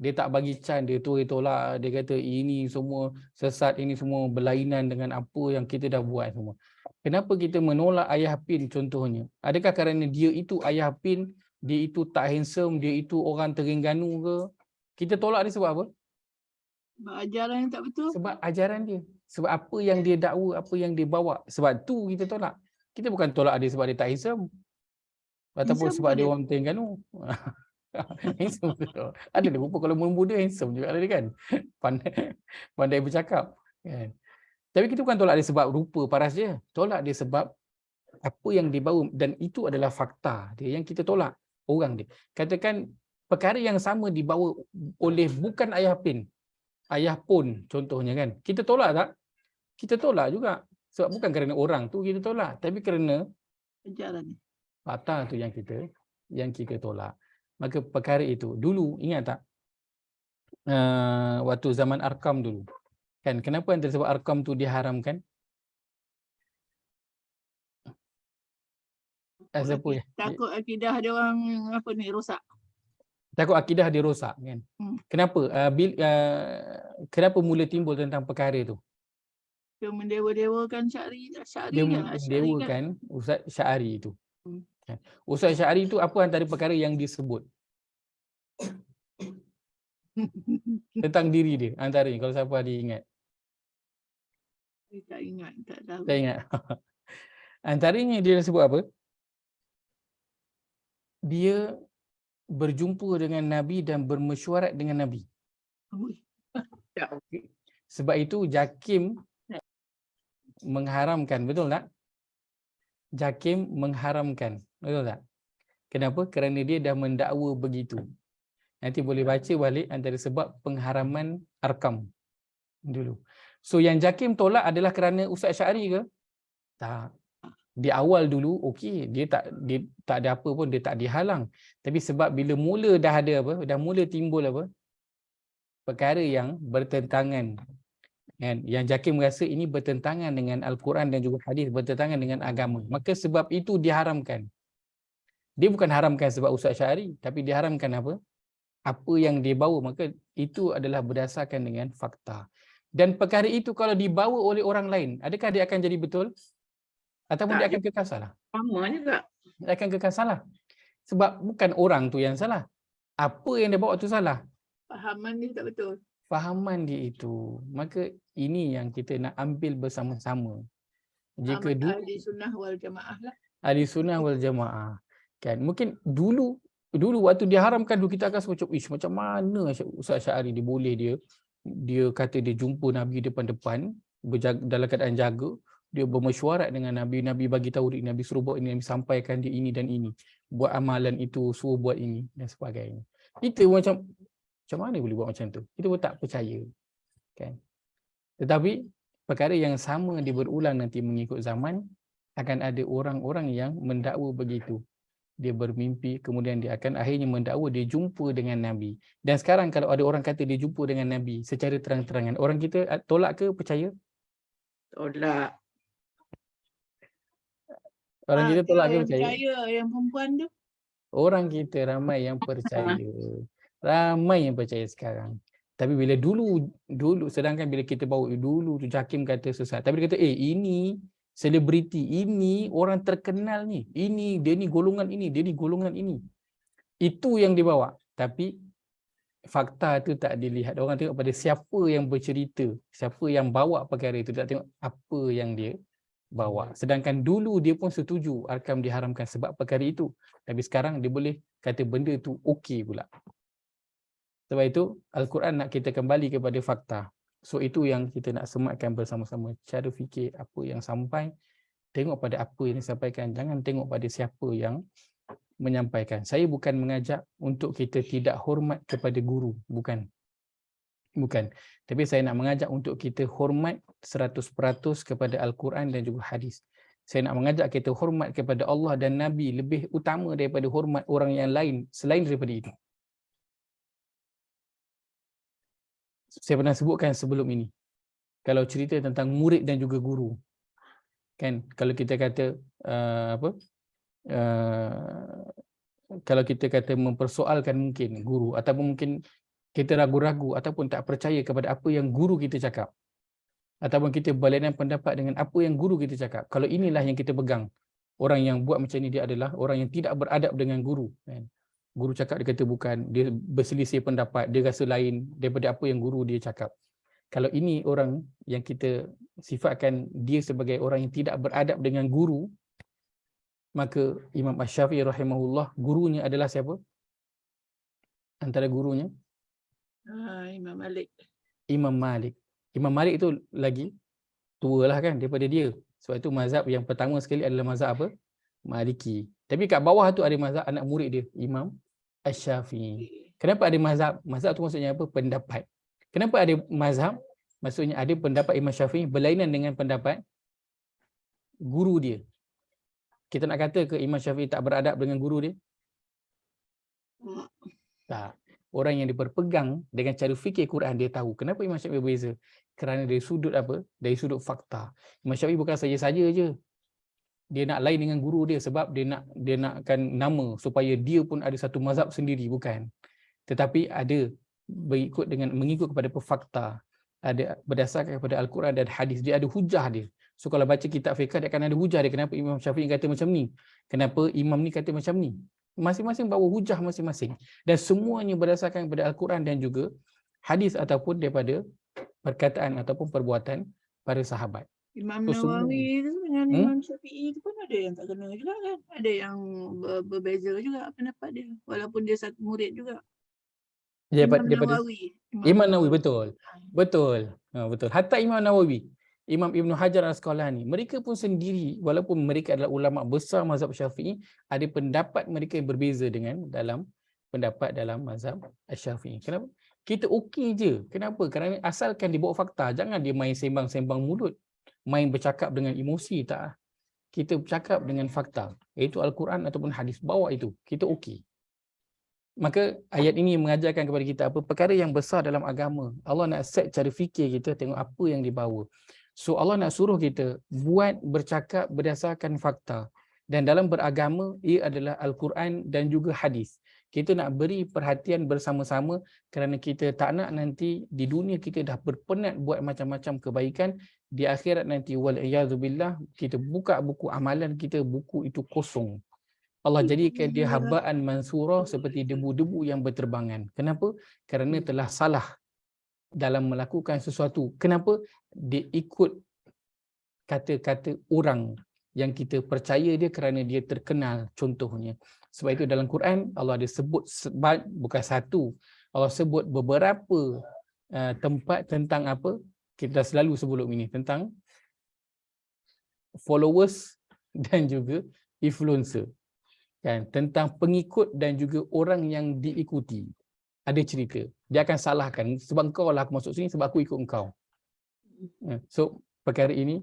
A: Dia tak bagi can, dia terus tolak. Dia kata ini semua sesat, ini semua berlainan dengan apa yang kita dah buat semua. Kenapa kita menolak Ayah Pin contohnya? Adakah kerana dia itu Ayah Pin, dia itu tak handsome, dia itu orang Terengganu ke? Kita tolak dia sebab apa?
C: Sebab ajaran yang tak betul.
A: Sebab ajaran dia. Sebab apa yang dia dakwa, apa yang dia bawa. Sebab tu kita tolak. Kita bukan tolak dia sebab dia tak handsome. Ataupun
C: Handsome
A: sebab
C: pun
A: dia
C: dia.
A: orang Terengganu. Handsome betul. Ada dia rupa kalau muda handsome juga ada dia kan. Pandai bercakap. Kan? Tapi kita bukan tolak dia sebab rupa paras dia. Tolak dia sebab apa yang dibawa, dan itu adalah fakta dia yang kita tolak. Orang dia. Katakan perkara yang sama dibawa oleh bukan Ayah Pin, Ayah Pun contohnya kan. Kita tolak tak? Kita tolak juga. Sebab bukan kerana orang tu kita tolak, tapi kerana
C: Ajaran.
A: fakta tu yang kita tolak. Maka perkara itu dulu, ingat tak? Waktu zaman Arkam dulu. Kan kenapa yang tersebut Arkam tu diharamkan? Siapa ya?
C: Takut akidah dia orang rosak.
A: Takut akidah dia rosak kan. Kenapa? Kenapa mula timbul tentang perkara itu?
C: Dia mendewa-dewakan
A: Dia mendewakan Ustaz Syari itu. Ustaz Syari itu apa antara perkara yang disebut tentang diri dia? Antaranya kalau siapa ada ingat.
C: Tak ingat, tak tahu.
A: Tak ingat. Antaranya dia sebut apa? Dia berjumpa dengan Nabi dan bermesyuarat dengan Nabi. Sebab itu Jakim mengharamkan, betul tak? Jakim mengharamkan, betul tak? Kenapa? Kerana dia dah mendakwa begitu. Nanti boleh baca balik antara sebab pengharaman Arkam dulu. So yang Jakim tolak adalah kerana Ustaz Syari ke? Tak. Di awal dulu okey, dia tak ada apa pun, dia tak dihalang. Tapi sebab bila mula dah ada apa, dah mula timbul apa? Perkara yang bertentangan. Kan? Yang Jakim merasa ini bertentangan dengan Al-Quran dan juga hadis, bertentangan dengan agama. Maka sebab itu diharamkan. Dia bukan haramkan sebab Ustaz Syari, tapi diharamkan apa? Apa yang dia bawa, maka itu adalah berdasarkan dengan fakta. Dan perkara itu kalau dibawa oleh orang lain, adakah dia akan jadi betul? Ataupun dia akan kekal salah?
D: Sama juga.
A: Dia akan kekal salah. Sebab bukan orang tu yang salah. Apa yang dia bawa tu salah.
C: Fahaman dia tak betul.
A: Fahaman dia itu. Maka ini yang kita nak ambil bersama-sama. Jika
C: Ahli sunnah wal jamaah lah.
A: Ahli sunnah wal jamaah. Kan? Mungkin dulu waktu diharamkan dulu kita akan macam macam mana Ustaz Syari dia boleh dia kata dia jumpa Nabi depan-depan dalam keadaan jaga, dia bermesyuarat dengan Nabi, Nabi bagi tahu dia, Nabi suruh buat ini, Nabi sampaikan dia ini dan ini, buat amalan itu, suruh buat ini dan sebagainya. Kita macam mana boleh buat macam tu? Kita pun tak percaya, kan? Tetapi perkara yang sama dia berulang nanti mengikut zaman, akan ada orang-orang yang mendakwa begitu. Dia bermimpi, kemudian dia akan akhirnya mendakwa dia jumpa dengan Nabi. Dan sekarang kalau ada orang kata dia jumpa dengan Nabi secara terang-terangan, orang kita tolak ke percaya?
D: Tolak.
A: Orang kita tolak ke
C: yang
A: percaya?
C: percaya yang perempuan tu.
A: Orang kita ramai yang percaya. Ramai yang percaya sekarang. Tapi bila dulu sedangkan bila kita bawa dulu tu Hakim kata sesat. Tapi dia kata ini selebriti, ini orang terkenal ni. Ini dia ni golongan ini, dia ni golongan ini. Itu yang dibawa. Tapi fakta tu tak dilihat. Orang tengok pada siapa yang bercerita, siapa yang bawa perkara itu, tak tengok apa yang dia bawa. Sedangkan dulu dia pun setuju Arkam diharamkan sebab perkara itu. Tapi sekarang dia boleh kata benda tu okey pula. Sebab itu Al-Quran nak kita kembali kepada fakta. So itu yang kita nak sematkan bersama-sama. Cara fikir apa yang sampai, tengok pada apa yang disampaikan. Jangan tengok pada siapa yang menyampaikan. Saya bukan mengajak untuk kita tidak hormat kepada guru. Bukan. Tapi saya nak mengajak untuk kita hormat 100% kepada Al-Quran dan juga hadis. Saya nak mengajak kita hormat kepada Allah dan Nabi lebih utama daripada hormat orang yang lain selain daripada itu. Saya pernah sebutkan sebelum ini. Kalau cerita tentang murid dan juga guru. Kan, kalau kita kata kalau kita kata mempersoalkan mungkin guru, ataupun mungkin kita ragu-ragu ataupun tak percaya kepada apa yang guru kita cakap, ataupun kita berlainan pendapat dengan apa yang guru kita cakap. Kalau inilah yang kita pegang, orang yang buat macam ni dia adalah orang yang tidak beradab dengan guru, kan? Guru cakap dia kata bukan, dia berselisih pendapat, dia rasa lain daripada apa yang guru dia cakap. Kalau ini orang yang kita sifatkan dia sebagai orang yang tidak beradab dengan guru, maka Imam Asy-Syafi'i rahimahullah, gurunya adalah siapa? Antara gurunya?
C: Imam Malik.
A: Imam Malik. Imam Malik itu lagi tua lah kan daripada dia. Sebab itu mazhab yang pertama sekali adalah mazhab apa? Maliki. Tapi kat bawah tu ada mazhab anak murid dia, Imam Asy-Syafi'i. Kenapa ada mazhab? Mazhab tu maksudnya apa? Pendapat. Kenapa ada mazhab? Maksudnya ada pendapat Imam Syafi'i berlainan dengan pendapat guru dia. Kita nak kata ke Imam Syafi'i tak beradab dengan guru dia? Tak. Orang yang berpegang dengan cara fikir Quran, dia tahu kenapa Imam Syafi'i berbeza. Kerana dari sudut apa? Dari sudut fakta. Imam Syafi'i bukan saja-saja je. Dia nak lain dengan guru dia sebab dia nakkan nama supaya dia pun ada satu mazhab sendiri, bukan. Tetapi ada mengikut kepada fakta, ada berdasarkan kepada Al-Quran dan hadis. Dia ada hujah dia. So kalau baca kitab fiqh dia akan ada hujah dia. Kenapa Imam Syafi'i kata macam ni? Kenapa imam ni kata macam ni? Masing-masing bawa hujah masing-masing. Dan semuanya berdasarkan kepada Al-Quran dan juga hadis ataupun daripada perkataan ataupun perbuatan para sahabat.
C: Imam
A: So,
C: Nawawi tu dengan Imam Syafi'i tu pun ada yang tak kena juga kan. Ada yang berbeza juga pendapat dia. Walaupun dia satu murid juga. Imam Nawawi.
A: Imam Nawawi, betul. Betul. Betul. Hatta Imam Nawawi, Imam Ibn Hajar Al-Asqalani, mereka pun sendiri, walaupun mereka adalah ulama besar mazhab Syafi'i, ada pendapat mereka yang berbeza dengan dalam mazhab Syafi'i. Kenapa? Kita okey je. Kenapa? Kerana asalkan dibawa fakta, jangan dia main sembang-sembang mulut, main bercakap dengan emosi, tak. Kita bercakap dengan fakta, iaitu Al-Quran ataupun hadis, bawa itu, kita okey. Maka ayat ini mengajarkan kepada kita apa perkara yang besar dalam agama. Allah nak set cara fikir kita, tengok apa yang dibawa. So Allah nak suruh kita buat bercakap berdasarkan fakta. Dan dalam beragama, ia adalah Al-Quran dan juga hadis. Kita nak beri perhatian bersama-sama kerana kita tak nak nanti di dunia kita dah berpenat buat macam-macam kebaikan, di akhirat nanti wal-iyadzubillah kita buka buku amalan kita, buku itu kosong. Allah jadikan dia habaan mansura, seperti debu-debu yang berterbangan. Kenapa? Kerana telah salah dalam melakukan sesuatu. Kenapa? Dia ikut kata-kata orang yang kita percaya dia kerana dia terkenal, contohnya. Sebab itu dalam Quran Allah ada sebut, bukan satu, Allah sebut beberapa tempat tentang apa? Kita selalu sebelum ini tentang
F: followers dan juga influencer. Kan, tentang pengikut dan juga orang yang diikuti. Ada cerita. Dia akan salahkan, sebab engkau lah aku masuk sini, sebab aku ikut engkau. So, perkara ini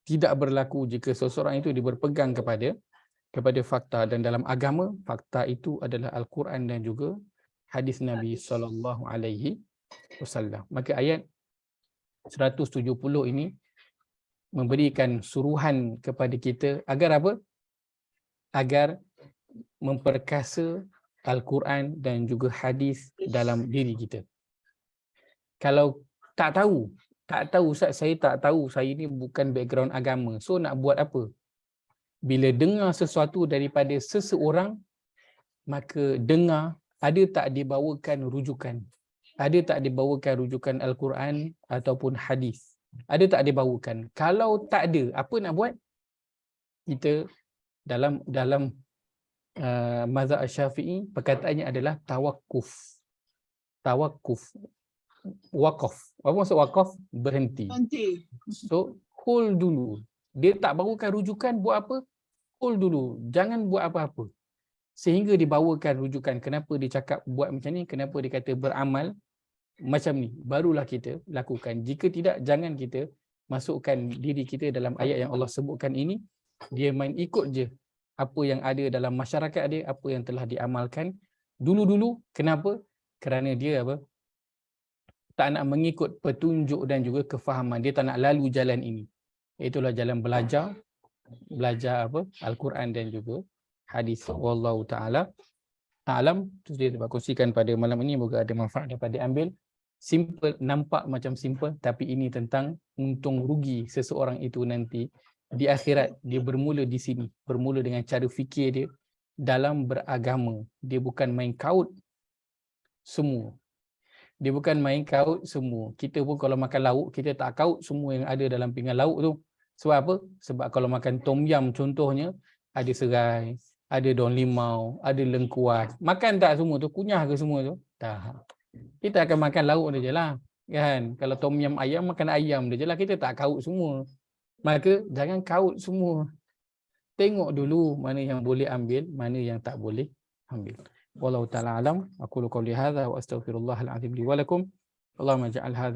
F: tidak berlaku jika seseorang itu dia berpegang kepada fakta, dan dalam agama fakta itu adalah Al-Quran dan juga hadis Nabi SAW. Maka ayat 170 ini memberikan suruhan kepada kita agar apa? Agar memperkasa Al-Quran dan juga hadis dalam diri kita. Kalau tak tahu Ustaz, saya tak tahu, saya ni bukan background agama, so nak buat apa? Bila dengar sesuatu daripada seseorang, maka dengar, ada tak dibawakan rujukan? Ada tak dibawakan rujukan Al-Quran ataupun hadis? Ada tak dibawakan? Kalau tak ada, apa nak buat? Kita dalam mazhab Syafi'i, perkataannya adalah tawakuf. Waqaf. Apa maksud waqaf? Berhenti. So, hold dulu. Dia tak bawakan rujukan, buat apa? Hold dulu. Jangan buat apa-apa. Sehingga dibawakan rujukan. Kenapa dia cakap buat macam ni? Kenapa dia kata beramal macam ni? Barulah kita lakukan. Jika tidak, jangan kita masukkan diri kita dalam ayat yang Allah sebutkan ini. Dia main ikut je apa yang ada dalam masyarakat dia, apa yang telah diamalkan dulu-dulu. Kenapa? Kerana dia apa? Tak nak mengikut petunjuk dan juga kefahaman. Dia tak nak lalu jalan ini. Itulah jalan belajar apa? Al-Quran dan juga hadis. Wallahu ta'ala a'lam. Itu dia kongsikan pada malam ini. Moga ada manfaat dapat diambil. Simple, nampak macam simple, tapi ini tentang untung rugi seseorang itu nanti di akhirat. Dia bermula di sini, bermula dengan cara fikir dia dalam beragama. Dia bukan main kaut semua. Kita pun kalau makan lauk, kita tak kaut semua yang ada dalam pinggan lauk tu. Sebab apa? Sebab kalau makan tom yum contohnya, ada serai, ada daun limau, ada lengkuas. Makan tak semua tu? Kunyah ke semua tu? Tak. Kita akan makan lauk dia je lah. Kan? Kalau tom yum ayam, makan ayam dia je lah. Kita tak kaut semua. Maka jangan kaut semua. Tengok dulu mana yang boleh ambil, mana yang tak boleh ambil. Wallahu ta'ala alam. Aqulu qawli hadha wa astaghfirullahal azim li wa lakum. Allahumma ja'al hadha